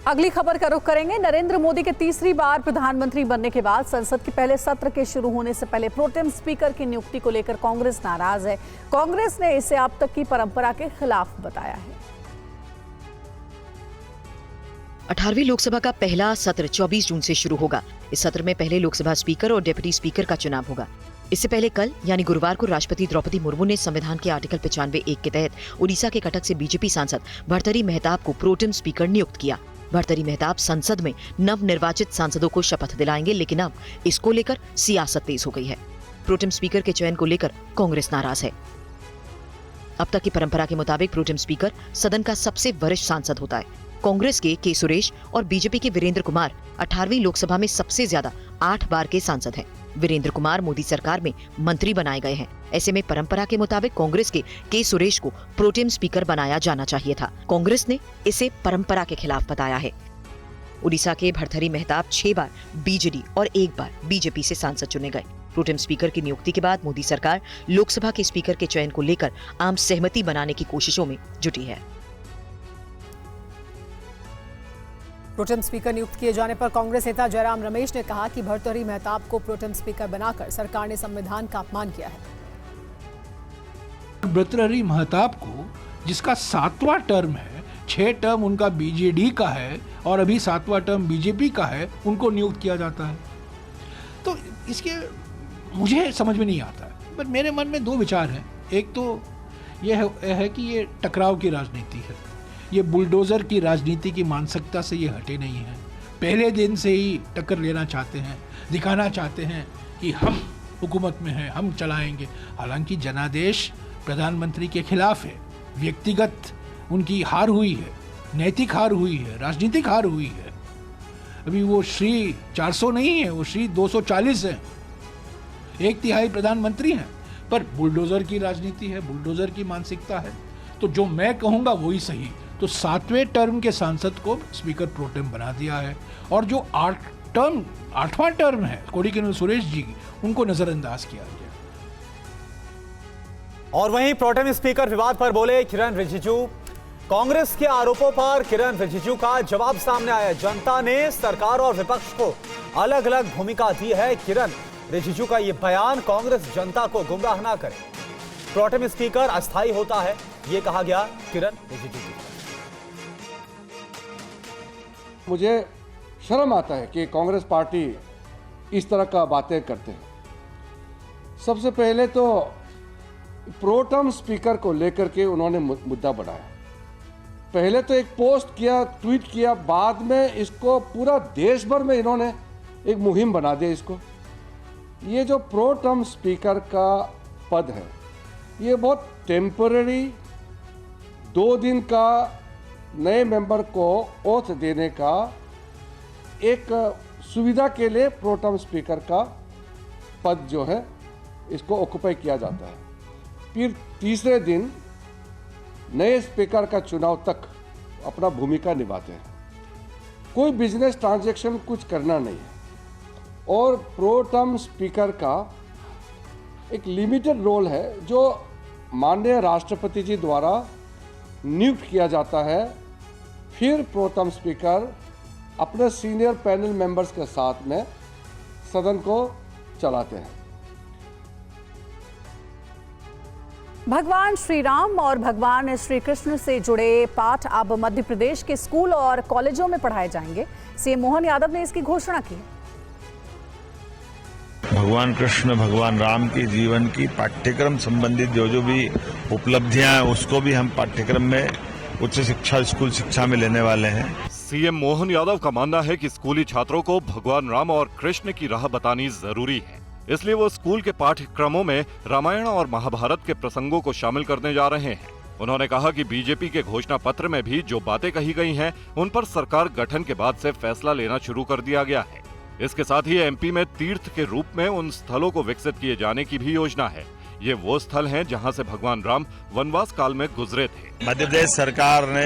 अगली खबर का रुख करेंगे। नरेंद्र मोदी के तीसरी बार प्रधानमंत्री बनने के बाद संसद के पहले सत्र के शुरू होने से पहले प्रोटेम स्पीकर की नियुक्ति को लेकर कांग्रेस नाराज है। कांग्रेस ने इसे अब तक की परंपरा के खिलाफ बताया है। 18वीं लोकसभा का पहला सत्र 24 जून से शुरू होगा। इस सत्र में पहले लोकसभा स्पीकर और डिप्टी स्पीकर का चुनाव होगा। इससे पहले कल यानी गुरुवार को राष्ट्रपति द्रौपदी मुर्मू ने संविधान के आर्टिकल 95(1) के तहत उड़ीसा के कटक से बीजेपी सांसद भर्तृहरि मेहताब को प्रोटेम स्पीकर नियुक्त किया। भर्तृहरि मेहताब संसद में नव निर्वाचित सांसदों को शपथ दिलाएंगे, लेकिन अब इसको लेकर सियासत तेज हो गई है। प्रोटेम स्पीकर के चयन को लेकर कांग्रेस नाराज है। अब तक की परंपरा के मुताबिक प्रोटेम स्पीकर सदन का सबसे वरिष्ठ सांसद होता है। कांग्रेस के सुरेश और बीजेपी के वीरेंद्र कुमार 18वीं लोकसभा में सबसे ज्यादा 8 बार के सांसद हैं। वीरेंद्र कुमार मोदी सरकार में मंत्री बनाए गए हैं। ऐसे में परंपरा के मुताबिक कांग्रेस के सुरेश को प्रोटेम स्पीकर बनाया जाना चाहिए था। कांग्रेस ने इसे परंपरा के खिलाफ बताया है। उड़ीसा के भर्तृहरि मेहताब 6 बार बीजेडी और 1 बार बीजेपी से सांसद चुने गए। प्रोटेम स्पीकर की नियुक्ति के बाद मोदी सरकार लोकसभा के स्पीकर के चयन को लेकर आम सहमति बनाने की कोशिशों में जुटी है। प्रोटेम स्पीकर नियुक्त किए जाने पर कांग्रेस नेता जयराम रमेश ने कहा कि भर्तृहरि मेहताब को प्रोटेम स्पीकर बनाकर सरकार ने संविधान का अपमान किया है। भर्तृहरि मेहताब को, जिसका 7वां टर्म है, 6 टर्म उनका बीजेडी का है और अभी 7वां टर्म बीजेपी का है, उनको नियुक्त किया जाता है। तो इसके मुझे समझ में नहीं आता है। पर मेरे मन में 2 विचार हैं। एक तो यह है कि ये टकराव की राजनीति है। ये बुलडोजर की राजनीति की मानसिकता से ये हटे नहीं है। पहले दिन से ही टक्कर लेना चाहते हैं, दिखाना चाहते हैं कि हम हुकूमत में हैं, हम चलाएंगे। हालांकि जनादेश प्रधानमंत्री के खिलाफ है। व्यक्तिगत उनकी हार हुई है, नैतिक हार हुई है, राजनीतिक हार हुई है। अभी वो श्री 400 नहीं है, वो श्री 240 है। 1/3 प्रधानमंत्री हैं, पर बुलडोजर की राजनीति है, बुलडोजर की मानसिकता है। तो जो मैं कहूँगा वही सही। तो 7वें टर्म के सांसद को स्पीकर प्रोटेम बना दिया है और जो 8वां टर्म है कोड़ीकेन सुरेश जी, उनको नजरअंदाज किया गया। और वहीं प्रोटेम स्पीकर विवाद पर बोले किरण रिजिजू। कांग्रेस के आरोपों पर किरण रिजिजू का जवाब सामने आया। जनता ने सरकार और विपक्ष को अलग अलग भूमिका दी है। किरण रिजिजू का यह बयान कांग्रेस जनता को गुमराह ना करे। प्रोटेम स्पीकर अस्थायी होता है, यह कहा गया किरण रिजिजू की। मुझे शर्म आता है कि कांग्रेस पार्टी इस तरह का बातें करते हैं। सबसे पहले तो प्रोटेम स्पीकर को लेकर के उन्होंने मुद्दा बढ़ाया। पहले तो एक पोस्ट किया, ट्वीट किया, बाद में इसको पूरा देश भर में इन्होंने एक मुहिम बना दे इसको। ये जो प्रो टर्म स्पीकर का पद है, ये बहुत टेम्पररी 2 दिन का नए मेंबर को ओथ देने का एक सुविधा के लिए प्रो टर्म स्पीकर का पद जो है इसको ऑक्युपाई किया जाता है। फिर तीसरे दिन नए स्पीकर का चुनाव तक अपना भूमिका निभाते हैं। कोई बिजनेस ट्रांजैक्शन कुछ करना नहीं है और प्रो टर्म स्पीकर का एक लिमिटेड रोल है जो माननीय राष्ट्रपति जी द्वारा नियुक्त किया जाता है। फिर प्रो टर्म स्पीकर अपने सीनियर पैनल मेंबर्स के साथ में सदन को चलाते हैं। भगवान श्री राम और भगवान श्री कृष्ण से जुड़े पाठ अब मध्य प्रदेश के स्कूल और कॉलेजों में पढ़ाए जाएंगे। सीएम मोहन यादव ने इसकी घोषणा की। भगवान कृष्ण भगवान राम के जीवन की पाठ्यक्रम संबंधित जो भी उपलब्धियां हैं उसको भी हम पाठ्यक्रम में उच्च शिक्षा स्कूल शिक्षा में लेने वाले हैं। सीएम मोहन यादव का मानना है कि स्कूली छात्रों को भगवान राम और कृष्ण की राह बतानी जरूरी है, इसलिए वो स्कूल के पाठ्यक्रमों में रामायण और महाभारत के प्रसंगों को शामिल करने जा रहे हैं। उन्होंने कहा कि बीजेपी के घोषणा पत्र में भी जो बातें कही गई हैं, उन पर सरकार गठन के बाद से फैसला लेना शुरू कर दिया गया है। इसके साथ ही एमपी में तीर्थ के रूप में उन स्थलों को विकसित किए जाने की भी योजना है। ये वो स्थल हैं जहां से भगवान राम वनवास काल में गुजरे थे। मध्य प्रदेश सरकार ने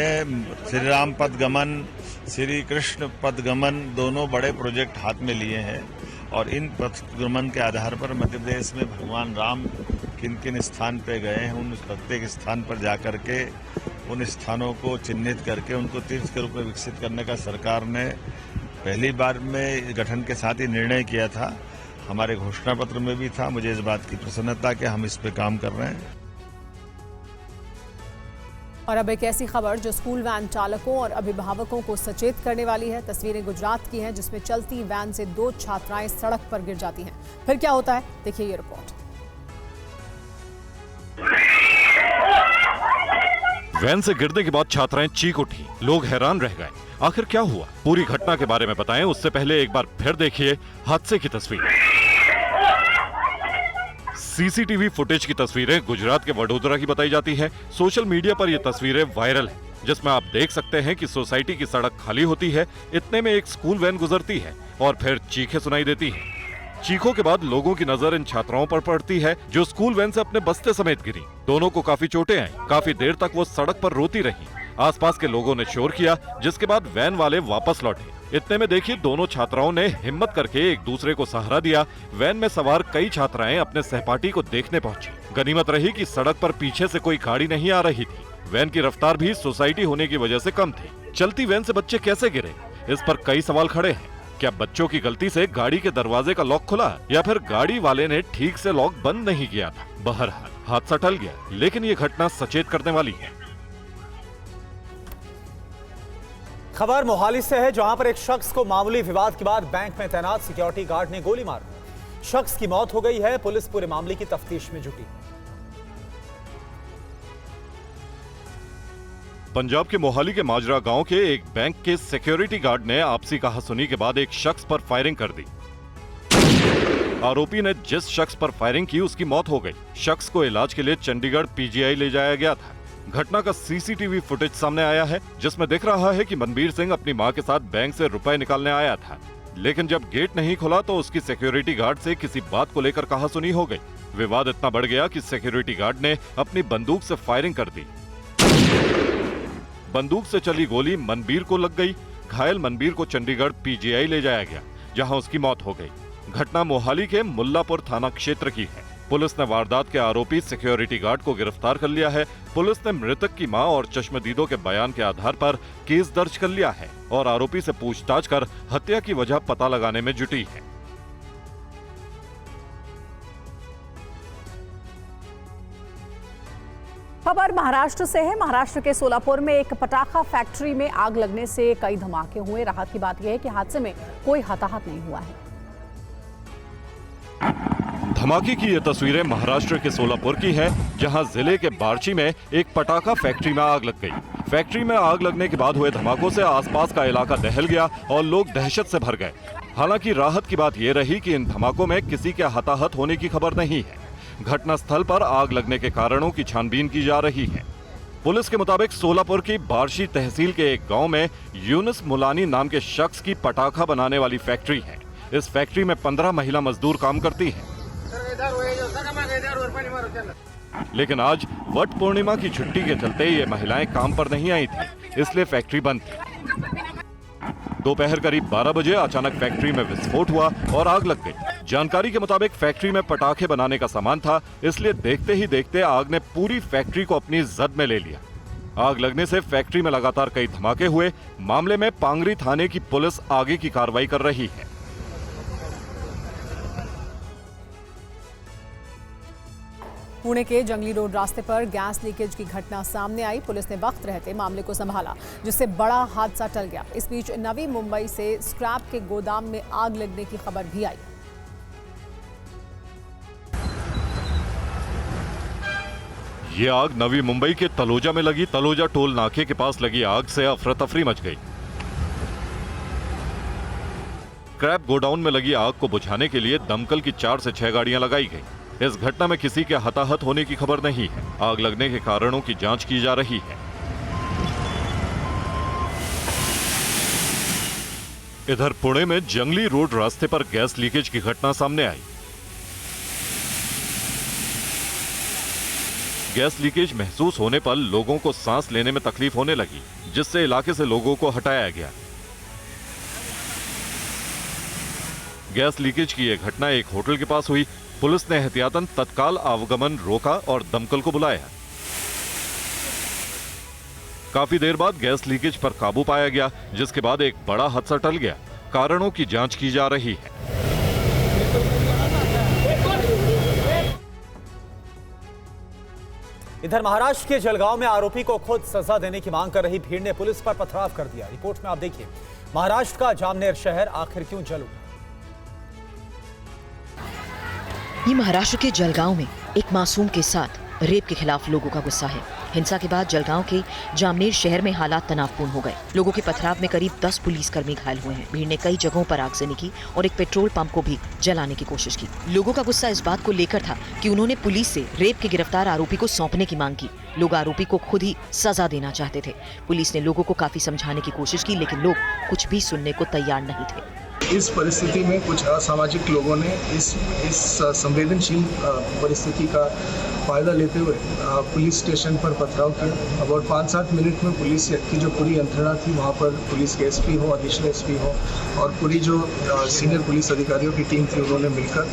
श्री राम पद गमन, श्री कृष्ण पद गमन दोनों बड़े प्रोजेक्ट हाथ में लिए हैं और इन पथ गमन के आधार पर मध्य प्रदेश में भगवान राम किन किन स्थान पे गए हैं, उन प्रत्येक स्थान पर जाकर के उन स्थानों को चिन्हित करके उनको तीर्थ के रूप में विकसित करने का सरकार ने पहली बार में गठन के साथ ही निर्णय किया था। हमारे घोषणा पत्र में भी था। मुझे इस बात की प्रसन्नता कि हम इस पे काम कर रहे हैं। और अब एक ऐसी खबर जो स्कूल वैन चालकों और अभिभावकों को सचेत करने वाली है। तस्वीरें गुजरात की हैं जिसमें चलती वैन से 2 छात्राएं सड़क पर गिर जाती हैं। फिर क्या होता है, देखिए ये रिपोर्ट। वैन से गिरने के बाद छात्राएं चीख उठी, लोग हैरान रह गए। आखिर क्या हुआ, पूरी घटना के बारे में बताएं उससे पहले एक बार फिर देखिए हादसे की तस्वीर। सीसीटीवी फुटेज की तस्वीरें गुजरात के वडोदरा की बताई जाती है। सोशल मीडिया पर ये तस्वीरें वायरल हैं, जिसमें आप देख सकते हैं कि सोसाइटी की सड़क खाली होती है, इतने में एक स्कूल वैन गुजरती है और फिर चीखें सुनाई देती हैं। चीखों के बाद लोगों की नजर इन छात्राओं पर पड़ती है जो स्कूल वैन से अपने बस्ते समेत गिरी। दोनों को काफी चोटें आई। काफी देर तक वो सड़क पर रोती रही। आसपास के लोगों ने शोर किया, जिसके बाद वैन वाले वापस लौटे। इतने में देखिए दोनों छात्राओं ने हिम्मत करके एक दूसरे को सहारा दिया। वैन में सवार कई छात्राएं अपने सहपाठी को देखने पहुंची। गनीमत रही कि सड़क पर पीछे से कोई गाड़ी नहीं आ रही थी। वैन की रफ्तार भी सोसाइटी होने की वजह से कम थी। चलती वैन से बच्चे कैसे गिरे, इस पर कई सवाल खड़े हैं। क्या बच्चों की गलती से गाड़ी के दरवाजे का लॉक खुला या फिर गाड़ी वाले ने ठीक से लॉक बंद नहीं किया था? बहरहाल हादसा टल गया, लेकिन ये घटना सचेत करने वाली है। खबर मोहाली से है, जहां पर एक शख्स को मामूली विवाद के बाद बैंक में तैनात सिक्योरिटी गार्ड ने गोली मार दी। शख्स की मौत हो गई है। पुलिस पूरे मामले की तफ्तीश में जुटी। पंजाब के मोहाली के माजरा गांव के एक बैंक के सिक्योरिटी गार्ड ने आपसी कहासुनी के बाद एक शख्स पर फायरिंग कर दी। आरोपी ने जिस शख्स पर फायरिंग की उसकी मौत हो गई। शख्स को इलाज के लिए चंडीगढ़ पीजीआई ले जाया गया था। घटना का सीसीटीवी फुटेज सामने आया है, जिसमें दिख रहा है कि मनबीर सिंह अपनी मां के साथ बैंक से रुपए निकालने आया था, लेकिन जब गेट नहीं खुला तो उसकी सिक्योरिटी गार्ड से किसी बात को लेकर कहासुनी हो गई। विवाद इतना बढ़ गया कि सिक्योरिटी गार्ड ने अपनी बंदूक से फायरिंग कर दी। बंदूक से चली गोली मनबीर को लग गई। घायल मनबीर को चंडीगढ़ पीजीआई ले जाया गया, जहां उसकी मौत हो गई। घटना मोहाली के मुल्लापुर थाना क्षेत्र की है। पुलिस ने वारदात के आरोपी सिक्योरिटी गार्ड को गिरफ्तार कर लिया है। पुलिस ने मृतक की मां और चश्मदीदों के बयान के आधार पर केस दर्ज कर लिया है और आरोपी से पूछताछ कर हत्या की वजह पता लगाने में जुटी है। खबर महाराष्ट्र से है। महाराष्ट्र के सोलापुर में एक पटाखा फैक्ट्री में आग लगने से कई धमाके हुए। राहत की बात यह है कि हादसे में कोई हताहत नहीं हुआ है। धमाके की ये तस्वीरें महाराष्ट्र के सोलापुर की हैं, जहां जिले के बार्ची में एक पटाखा फैक्ट्री में आग लग गई। फैक्ट्री में आग लगने के बाद हुए धमाकों से आसपास का इलाका दहल गया और लोग दहशत से भर गए। हालांकि राहत की बात यह रही कि इन धमाकों में किसी के हताहत होने की खबर नहीं है। घटनास्थल पर आग लगने के कारणों की छानबीन की जा रही है। पुलिस के मुताबिक सोलापुर की बार्शी तहसील के एक गांव में यूनुस मुलानी नाम के शख्स की पटाखा बनाने वाली फैक्ट्री है। इस फैक्ट्री में 15 महिला मजदूर काम करती हैं। लेकिन आज वट पूर्णिमा की छुट्टी के चलते ये महिलाएं काम पर नहीं आई थी, इसलिए फैक्ट्री बंद थी। दोपहर करीब 12 बजे अचानक फैक्ट्री में विस्फोट हुआ और आग लग गई। जानकारी के मुताबिक फैक्ट्री में पटाखे बनाने का सामान था, इसलिए देखते ही देखते आग ने पूरी फैक्ट्री को अपनी जद में ले लिया। आग लगने से फैक्ट्री में लगातार कई धमाके हुए। मामले में पांगरी थाने की पुलिस आगे की कार्रवाई कर रही है। पुणे के जंगली रोड रास्ते पर गैस लीकेज की घटना सामने आई। पुलिस ने वक्त रहते मामले को संभाला, जिससे बड़ा हादसा टल गया। इस बीच नवी मुंबई से स्क्रैप के गोदाम में आग लगने की खबर भी आई। ये आग नवी मुंबई के तलोजा में लगी। तलोजा टोल नाके के पास लगी आग से अफरा तफरी मच गई। स्क्रैप गोडाउन में लगी आग को बुझाने के लिए दमकल की 4 से 6 गाड़ियां लगाई गई। इस घटना में किसी के हताहत होने की खबर नहीं है। आग लगने के कारणों की जांच की जा रही है। इधर पुणे में जंगली रोड रास्ते पर गैस लीकेज की घटना सामने आई। गैस लीकेज महसूस होने पर लोगों को सांस लेने में तकलीफ होने लगी, जिससे इलाके से लोगों को हटाया गया। गैस लीकेज की यह घटना एक होटल के पास हुई। पुलिस ने एहतियातन तत्काल आवागमन रोका और दमकल को बुलाया। काफी देर बाद गैस लीकेज पर काबू पाया गया, जिसके बाद एक बड़ा हादसा टल गया। कारणों की जांच की जा रही है। इधर महाराष्ट्र के जलगांव में आरोपी को खुद सजा देने की मांग कर रही भीड़ ने पुलिस पर पथराव कर दिया। रिपोर्ट में आप देखिए, महाराष्ट्र का जामनेर शहर आखिर क्यों जल उठा। ये महाराष्ट्र के जलगांव में एक मासूम के साथ रेप के खिलाफ लोगों का गुस्सा है। हिंसा के बाद जलगांव के जामनेर शहर में हालात तनावपूर्ण हो गए। लोगों के पथराव में करीब 10 पुलिसकर्मी घायल हुए हैं। भीड़ ने कई जगहों पर आगजनी की और एक पेट्रोल पंप को भी जलाने की कोशिश की। लोगों का गुस्सा इस बात को लेकर था कि उन्होंने पुलिस से रेप के गिरफ्तार आरोपी को सौंपने की मांग की। लोग आरोपी को खुद ही सजा देना चाहते थे। पुलिस ने लोगों को काफी समझाने की कोशिश की, लेकिन लोग कुछ भी सुनने को तैयार नहीं थे। इस परिस्थिति में कुछ असामाजिक लोगों ने इस संवेदनशील परिस्थिति का फायदा लेते हुए पुलिस स्टेशन पर पथराव किया। अबाउट 5-7 मिनट में पुलिस की जो पूरी यंत्रणा थी, वहाँ पर पुलिस के एसपी हो, एडिशनल एसपी हो और पूरी जो सीनियर पुलिस अधिकारियों की टीम थी, उन्होंने मिलकर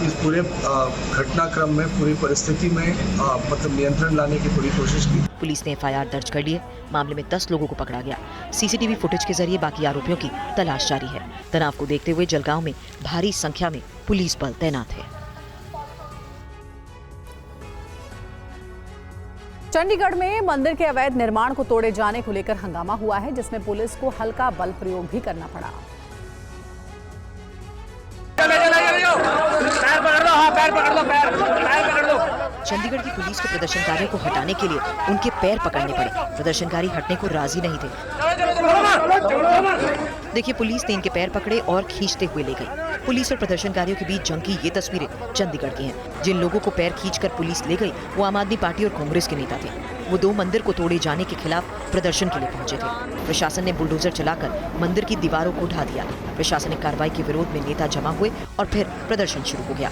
इस पूरे घटनाक्रम में पूरी परिस्थिति में मतलब नियंत्रण लाने की पूरी कोशिश की। पुलिस ने एफआईआर दर्ज कर ली है। मामले में 10 लोगों को पकड़ा गया। सीसीटीवी फुटेज के जरिए बाकी आरोपियों की तलाश जारी है। तनाव को देखते हुए जलगांव में भारी संख्या में पुलिस बल तैनात है। चंडीगढ़ में मंदिर के अवैध निर्माण को तोड़े जाने को लेकर हंगामा हुआ है, जिसमें पुलिस को हल्का बल प्रयोग भी करना पड़ा। चंडीगढ़ की पुलिस को प्रदर्शनकारियों को हटाने के लिए उनके पैर पकड़ने पड़े। प्रदर्शनकारी हटने को राजी नहीं थे। देखिए, पुलिस ने इनके पैर पकड़े और खींचते हुए ले गई। पुलिस और प्रदर्शनकारियों के बीच जंग की ये तस्वीरें चंडीगढ़ की हैं। जिन लोगों को पैर खींचकर पुलिस ले गई वो आम आदमी पार्टी और कांग्रेस के नेता थे। वो 2 मंदिर को तोड़े जाने के खिलाफ प्रदर्शन के लिए पहुंचे थे। प्रशासन ने बुलडोजर चलाकर मंदिर की दीवारों को ढा दिया। प्रशासनिक कार्रवाई के विरोध में नेता जमा हुए और फिर प्रदर्शन शुरू हो गया।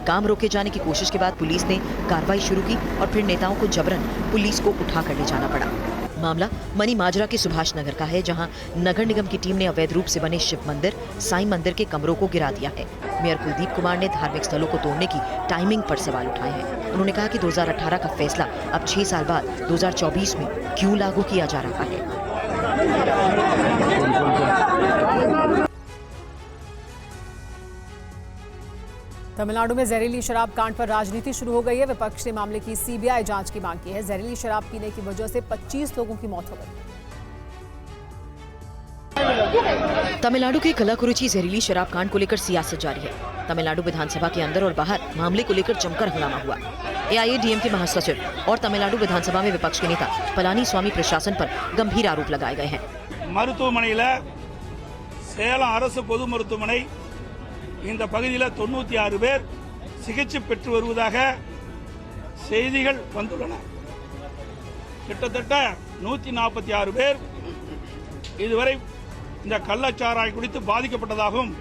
काम रोके जाने की कोशिश के बाद पुलिस ने कार्रवाई शुरू की और फिर नेताओं को जबरन पुलिस को उठाकर ले जाना पड़ा। मामला मनी माजरा के सुभाष नगर का है, जहां नगर निगम की टीम ने अवैध रूप से बने शिव मंदिर, साईं मंदिर के कमरों को गिरा दिया है। मेयर कुलदीप कुमार ने धार्मिक स्थलों को तोड़ने की टाइमिंग पर सवाल उठाए हैं। उन्होंने कहा कि 2018 का फैसला अब 6 साल बाद 2024 में क्यों लागू किया जा रहा है। तमिलनाडु में जहरीली शराब कांड पर राजनीति शुरू हो गई है। विपक्ष ने मामले की सीबीआई जांच की मांग की है। जहरीली शराब पीने की वजह से 25 लोगों की मौत हो गई। तमिलनाडु के कलाकुरुचि जहरीली शराब कांड को लेकर सियासत जारी है। तमिलनाडु विधानसभा के अंदर और बाहर मामले को लेकर जमकर हंगामा हुआ। एआईएडीएमके महासचिव और तमिलनाडु विधानसभा में विपक्ष के नेता पलानी स्वामी प्रशासन पर गंभीर आरोप लगाए गए हैं। மருத்துவமனையில் சேலம் அரசு பொது மருத்துவமனை இந்த பகுதியில் 96 பேர் சிகிச்சை பெற்று வருவதாக செய்திகள் வந்துள்ளன. கிட்டத்தட்ட 146 பேர் இதுவரை இந்த கள்ளச்சாராயம் குடித்து பாதிக்கப்பட்டதாகவும்.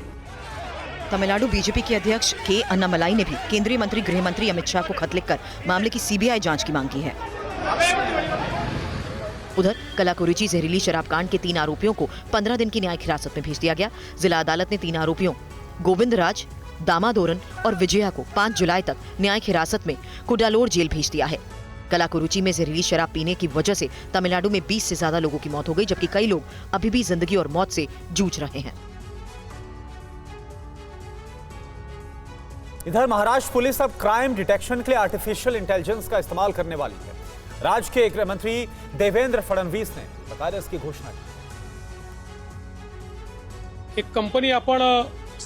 तमिलनाडु बीजेपी के अध्यक्ष के अन्नामलाई ने भी केंद्रीय मंत्री गृह मंत्री अमित शाह को खत लिखकर मामले की सीबीआई जांच की मांग की है। उधर कलाकुरुचि जहरीली शराब कांड के 3 आरोपियों को 15 दिन की न्यायिक हिरासत में भेज दिया गया। जिला अदालत ने 3 आरोपियों गोविंद राज, दामादोरन और विजया को 5 जुलाई तक न्यायिक हिरासत में कुडालोर जेल भेज दिया है। कलाकुरुचि में जहरीली शराब पीने की वजह से तमिलनाडु में 20 से ज्यादा लोगों की मौत हो गई, जबकि कई लोग अभी भी जिंदगी और मौत से जूझ रहे हैं। इधर महाराष्ट्र पुलिस अब क्राइम डिटेक्शन के लिए आर्टिफिशियल इंटेलिजेंस का इस्तेमाल करने वाली है। राज्य के गृह मंत्री देवेंद्र फडणवीस ने बकायदा इसकी घोषणा की। एक कंपनी आपण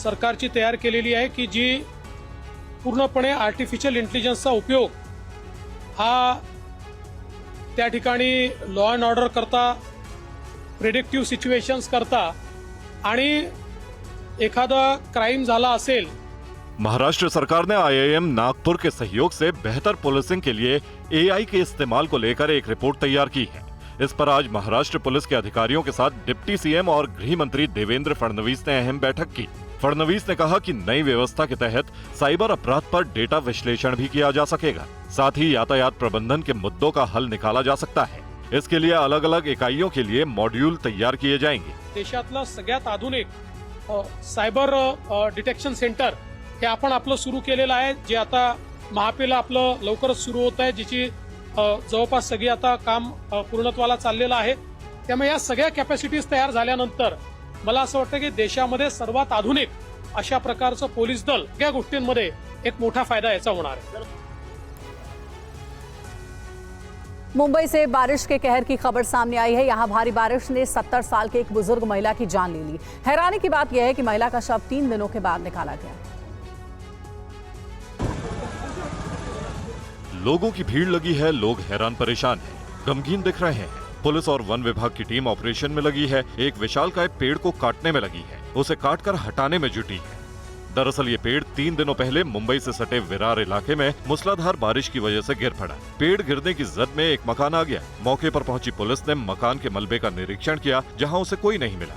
सरकारची तयार केलेली आहे की जी पूर्णपणे आर्टिफिशियल इंटेलिजन्सचा उपयोग हा त्या ठिकाणी लॉ अँड ऑर्डर करता, प्रिडिक्टिव्ह सिच्युएशन्स करता आणि एखादा क्राइम झाला असेल। महाराष्ट्र सरकार ने आईआईएम नागपुर के सहयोग से बेहतर पुलिसिंग के लिए एआई के इस्तेमाल को लेकर एक रिपोर्ट तैयार की है। इस पर आज महाराष्ट्र पुलिस के अधिकारियों के साथ डिप्टी सीएम और गृह मंत्री देवेंद्र फडणवीस ने अहम बैठक की। फडणवीस ने कहा कि नई व्यवस्था के तहत साइबर अपराध पर डेटा विश्लेषण भी किया जा सकेगा, साथ ही यातायात प्रबंधन के मुद्दों का हल निकाला जा सकता है। इसके लिए अलग अलग इकाइयों के लिए मॉड्यूल तैयार किए जाएंगे। देशातलं सगळ्यात आधुनिक सायबर डिटेक्शन सेंटर हे आपण आपलं सुरू केलेलं आहे, जे आता महापेला आपलं लवकरच सुरू होत आहे, जिची जवळपास सगळी आता काम पूर्णत्वाला चाललेलं आहे। त्यामुळे या सगळ्या कॅपॅसिटीज तयार झाल्यानंतर मला असं वाटतं की देशामध्ये सर्वात आधुनिक अशा प्रकारचं पोलीस दल या गोष्टींमध्ये एक मोठा फायदा याचा होणार आहे। मुंबई से बारिश के कहर की खबर सामने आई है। यहां भारी बारिश ने 70 साल के एक बुजुर्ग महिला की जान ले ली। हैरानी की बात यह है कि महिला का शव 3 दिनों के बाद निकाला गया। लोगों की भीड़ लगी है, लोग हैरान परेशान हैं, गमगीन दिख रहे हैं। पुलिस और वन विभाग की टीम ऑपरेशन में लगी है। एक विशालकाय पेड़ को काटने में लगी है, उसे काटकर हटाने में जुटी है। दरअसल ये पेड़ 3 दिनों पहले मुंबई से सटे विरार इलाके में मूसलाधार बारिश की वजह से गिर पड़ा। पेड़ गिरने की जद में एक मकान आ गया। मौके पर पहुंची पुलिस ने मकान के मलबे का निरीक्षण किया, जहां उसे कोई नहीं मिला।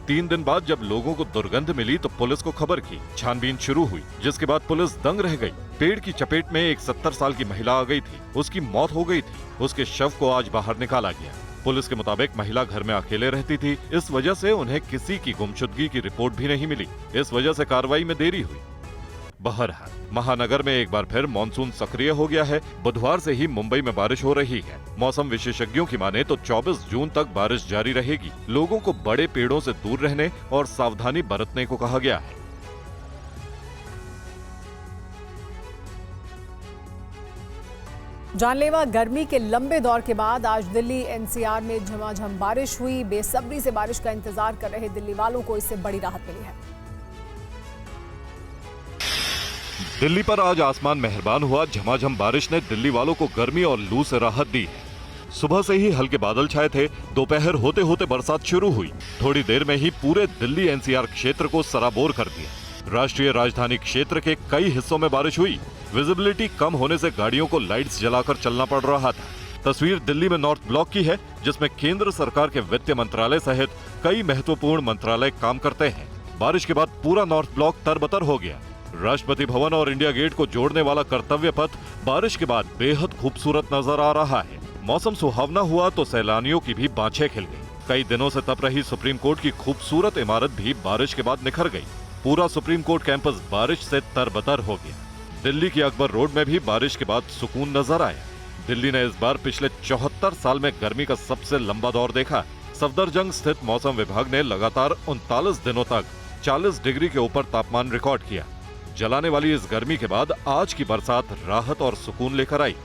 3 दिन बाद जब लोगों को दुर्गंध मिली तो पुलिस को खबर की। छानबीन शुरू हुई, जिसके बाद पुलिस दंग रह गई। पेड़ की चपेट में एक 70 साल की महिला आ गई थी, उसकी मौत हो गई थी। उसके शव को आज बाहर निकाला गया। पुलिस के मुताबिक महिला घर में अकेले रहती थी, इस वजह से उन्हें किसी की गुमशुदगी की रिपोर्ट भी नहीं मिली। इस वजह से कार्रवाई में देरी हुई। बहरहाल महानगर में एक बार फिर मानसून सक्रिय हो गया है। बुधवार से ही मुंबई में बारिश हो रही है। मौसम विशेषज्ञों की माने तो 24 जून तक बारिश जारी रहेगी। लोगों को बड़े पेड़ों से दूर रहने और सावधानी बरतने को कहा गया है। जानलेवा गर्मी के लंबे दौर के बाद आज दिल्ली एनसीआर में झमाझम बारिश हुई। बेसब्री से बारिश का इंतजार कर रहे दिल्ली वालों को इससे बड़ी राहत मिली है। दिल्ली पर आज आसमान मेहरबान हुआ। झमाझम बारिश ने दिल्ली वालों को गर्मी और लू से राहत दी है। सुबह से ही हल्के बादल छाए थे। दोपहर होते होते बरसात शुरू हुई। थोड़ी देर में ही पूरे दिल्ली एनसीआर क्षेत्र को सराबोर कर दिया। राष्ट्रीय राजधानी क्षेत्र के कई हिस्सों में बारिश हुई। विजिबिलिटी कम होने से गाड़ियों को लाइट्स जलाकर चलना पड़ रहा था। तस्वीर दिल्ली में नॉर्थ ब्लॉक की है, जिसमें केंद्र सरकार के वित्त मंत्रालय सहित कई महत्वपूर्ण मंत्रालय काम करते हैं। बारिश के बाद पूरा नॉर्थ ब्लॉक तरबतर हो गया। राष्ट्रपति भवन और इंडिया गेट को जोड़ने वाला कर्तव्य पथ बारिश के बाद बेहद खूबसूरत नजर आ रहा है। मौसम सुहावना हुआ तो सैलानियों की भी बाँछें खिल गई। कई दिनों से तप रही सुप्रीम कोर्ट की खूबसूरत इमारत भी बारिश के बाद निखर गई। पूरा सुप्रीम कोर्ट कैंपस बारिश से तरबतर हो गया। दिल्ली की अकबर रोड में भी बारिश के बाद सुकून नजर आया। दिल्ली ने इस बार पिछले 74 साल में गर्मी का सबसे लंबा दौर देखा। सफदरजंग स्थित मौसम विभाग ने लगातार 39 दिनों तक 40 डिग्री के ऊपर तापमान रिकॉर्ड किया। जलाने वाली इस गर्मी के बाद आज की बरसात राहत और सुकून लेकर आई।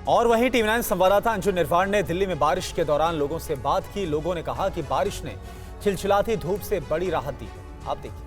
और वहीं टीवी 9 संवाददाता अंजू निर्वाण ने दिल्ली में बारिश के दौरान लोगों से बात की। लोगों ने कहा कि बारिश ने चिलचिलाती धूप से बड़ी राहत दी है। आप देखिए।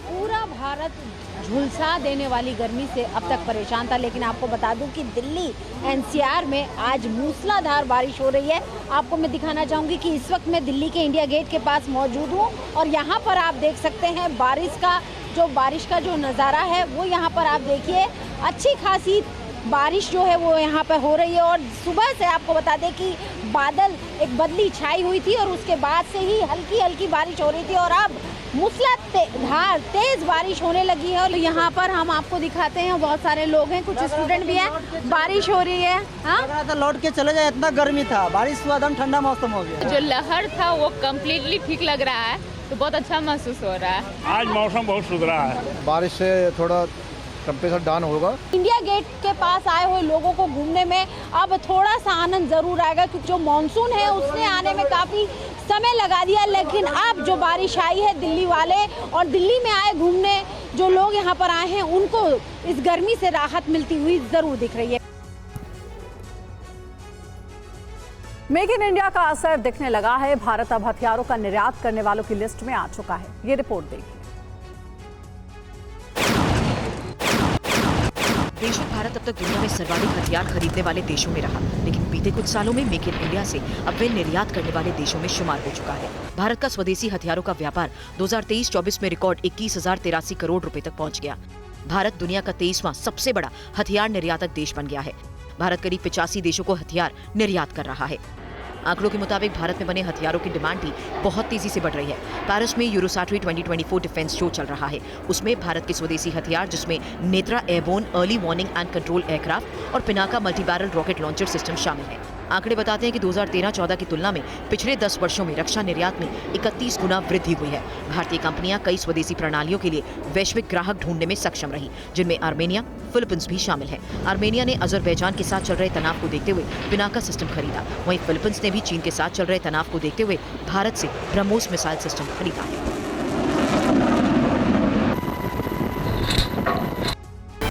पूरा भारत झुलसा देने वाली गर्मी से अब तक परेशान था, लेकिन आपको बता दूं कि दिल्ली एनसीआर में आज मूसलाधार बारिश हो रही है। आपको मैं दिखाना चाहूंगी कि इस वक्त मैं दिल्ली के इंडिया गेट के पास मौजूद हूं और यहां पर आप देख सकते हैं बारिश का जो नज़ारा है वो यहाँ पर आप देखिए। अच्छी खासी बारिश जो है वो यहाँ पर हो रही है और सुबह से आपको बता दें कि बादल एक बदली छाई हुई थी और उसके बाद से ही हल्की हल्की बारिश हो रही थी और अब मूसलाधार तेज बारिश होने लगी है। और यहाँ पर हम आपको दिखाते हैं बहुत सारे लोग हैं, कुछ स्टूडेंट भी हैं। बारिश हो रही है, हाँ तो लौट के चले जाए, इतना गर्मी था, बारिश हुआ एकदम ठंडा मौसम हो गया। जो लहर था वो कम्प्लीटली ठीक लग रहा है, तो बहुत अच्छा महसूस हो रहा है। आज मौसम बहुत सुधरा है, बारिश से थोड़ा टेम्परेचर डाउन होगा। इंडिया गेट के पास आए हुए लोगों को घूमने में अब थोड़ा सा आनंद जरूर आएगा, क्योंकि जो मानसून है उसने आने में काफी समय लगा दिया, लेकिन अब जो बारिश आई है दिल्ली वाले और दिल्ली में आए घूमने जो लोग यहाँ पर आए हैं उनको इस गर्मी से राहत मिलती हुई जरूर दिख रही है। मेक इन इंडिया का असर दिखने लगा है। भारत अब हथियारों का निर्यात करने वालों की लिस्ट में आ चुका है। ये रिपोर्ट देखिए। बेशक भारत अब तक दुनिया में सर्वाधिक हथियार खरीदने वाले देशों में रहा, लेकिन बीते कुछ सालों में मेक इन इंडिया से अब वे निर्यात करने वाले देशों में शुमार हो चुका है। भारत का स्वदेशी हथियारों का व्यापार 2023-24 में रिकॉर्ड 21,083 करोड़ रुपए तक पहुंच गया। भारत दुनिया का 23वां सबसे बड़ा हथियार निर्यातक देश बन गया है। भारत करीब 85 देशों को हथियार निर्यात कर रहा है। आंकड़ों के मुताबिक भारत में बने हथियारों की डिमांड भी बहुत तेजी से बढ़ रही है। पेरिस में यूरोसाटरी 2024 डिफेंस शो चल रहा है। उसमें भारत के स्वदेशी हथियार जिसमें Netra airborne early warning and control aircraft और पिनाका मल्टीबैरल रॉकेट लॉन्चर सिस्टम शामिल है। आंकड़े बताते हैं कि 2013-14 की तुलना में पिछले 10 वर्षों में रक्षा निर्यात में 31 गुना वृद्धि हुई है। भारतीय कंपनियां कई स्वदेशी प्रणालियों के लिए वैश्विक ग्राहक ढूंढने में सक्षम रही, जिनमें आर्मेनिया, फिलीपींस भी शामिल है। आर्मेनिया ने अजरबैजान के साथ चल रहे तनाव को देखते हुए पिनाका सिस्टम खरीदा। वहीं फिलीपींस ने भी चीन के साथ चल रहे तनाव को देखते हुए भारत से ब्रह्मोस मिसाइल सिस्टम खरीदा है।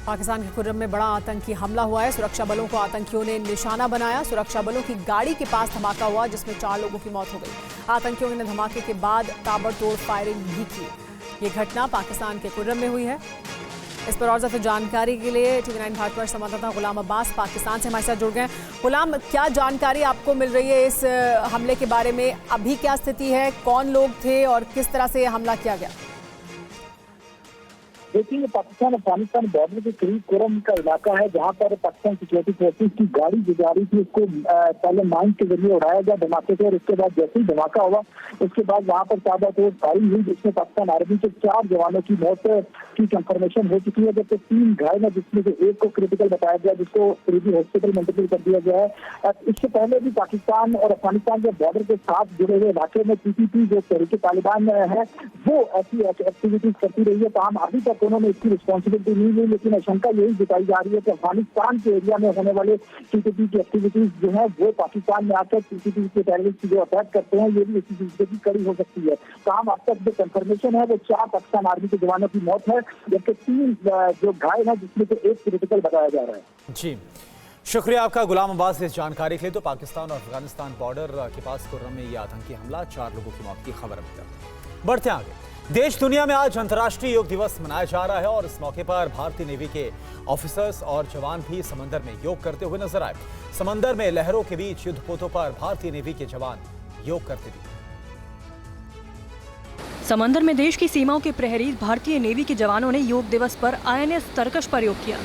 पाकिस्तान के खुर्रम में बड़ा आतंकी हमला हुआ है। सुरक्षा बलों को आतंकियों ने निशाना बनाया। सुरक्षा बलों की गाड़ी के पास धमाका हुआ जिसमें 4 लोगों की मौत हो गई। आतंकियों ने धमाके के बाद ताबड़तोड़ फायरिंग भी की। ये घटना पाकिस्तान के खुर्रम में हुई है। इस पर और ज्यादा जानकारी के लिए TV9 भारत पर संवाददाता गुलाम अब्बास पाकिस्तान से हमारे साथ जुड़ गए। गुलाम, क्या जानकारी आपको मिल रही है इस हमले के बारे में? अभी क्या स्थिति है, कौन लोग थे और किस तरह से हमला किया गया? देखिए, पाकिस्तान अफगानिस्तान बॉर्डर के करीब कुरम का इलाका है, जहां पर पाकिस्तान सिक्योरिटी फोर्सेज की गाड़ी जो जा रही थी उसको पहले माइन के जरिए उड़ाया गया धमाके से, और उसके बाद जैसे ही धमाका हुआ उसके बाद वहां पर ताबड़तोड़ फायरिंग हुई जिसमें पाकिस्तान आर्मी के 4 जवानों की मौत की कंफर्मेशन हो चुकी है, जबकि 3 घायल है जिसमें से एक को क्रिटिकल बताया गया जिसको करीबी हॉस्पिटल मुंतकिल कर दिया गया है। इससे पहले भी पाकिस्तान और अफगानिस्तान के बॉर्डर के साथ जुड़े हुए इलाके में PPP जो तहरीक तालिबान है वो ऐसी एक्टिविटीज करती रही है। तमाम अभी तक उन्होंने इसकी रिस्पॉन्सिबिलिटी नहीं ली, लेकिन आशंका यही जताई जा रही है कि अफगानिस्तान के एरिया में होने वाले PPP की एक्टिविटीज जो है वो पाकिस्तान में आकर PPP के टेररिस्ट जो अटैक करते हैं ये भी इसी चीज की कड़ी हो सकती है। तमाम अब तक जो कंफर्मेशन है वो 4 पाकिस्तान आर्मी के जवानों की मौत है, जबकि 3 जो घायल है जिसमें से एक क्रिटिकल बताया जा रहा है। जी, शुक्रिया आपका गुलाम अब्बास इस जानकारी के लिए। तो पाकिस्तान और अफगानिस्तान बॉर्डर के पास कुर्रम में ये आतंकी हमला, 4 लोगों की मौत की खबर अभी तक। बढ़ते आगे, देश दुनिया में आज अंतर्राष्ट्रीय योग दिवस मनाया जा रहा है और इस मौके पर भारतीय नेवी के ऑफिसर्स और जवान भी समंदर में योग करते हुए नजर आए। समंदर में लहरों के बीच युद्धपोतों पर भारतीय नेवी के जवान योग करते दिखे। समंदर में देश की सीमाओं के प्रहरी भारतीय नेवी के जवानों ने योग दिवस पर INS तरकश पर योग किया।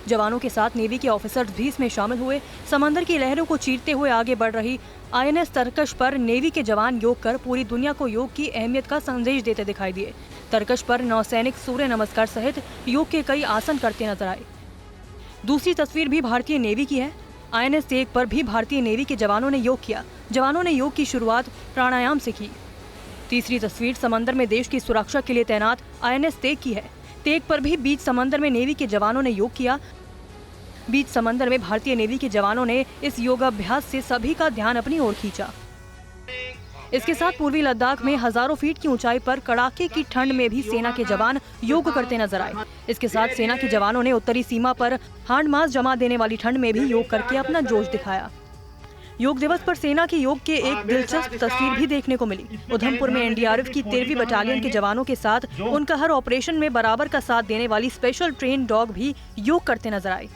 जवानों के साथ नेवी के ऑफिसर्स भी इसमें शामिल हुए। समंदर की लहरों को चीरते हुए आगे बढ़ रही INS तरकश पर नेवी के जवान योग कर पूरी दुनिया को योग की अहमियत का संदेश देते दिखाई दिए। तरकश पर नौसैनिक सूर्य नमस्कार सहित योग के कई आसन करते नजर आए। दूसरी तस्वीर भी भारतीय नेवी की है। INS तेग पर भी भारतीय नेवी के जवानों ने योग किया। जवानों ने योग की शुरुआत प्राणायाम से की। तीसरी तस्वीर समंदर में देश की सुरक्षा के लिए तैनात INS तेग की है। तेग पर भी बीच समंदर में नेवी के जवानों ने योग किया। बीच समंदर में भारतीय नेवी के जवानों ने इस योगाभ्यास से सभी का ध्यान अपनी ओर खींचा। इसके साथ पूर्वी लद्दाख में हजारों फीट की ऊंचाई पर कड़ाके की ठंड में भी सेना के जवान योग करते नजर आए। इसके साथ सेना के जवानों ने उत्तरी सीमा पर हांड मास जमा देने वाली ठंड में भी योग करके अपना जोश दिखाया। योग दिवस पर सेना के योग के एक दिलचस्प तस्वीर भी देखने को मिली। उधमपुर में एनडीआरएफ की 13वीं बटालियन के जवानों के साथ उनका हर ऑपरेशन में बराबर का साथ देने वाली स्पेशल ट्रेन डॉग भी योग करते नजर आए।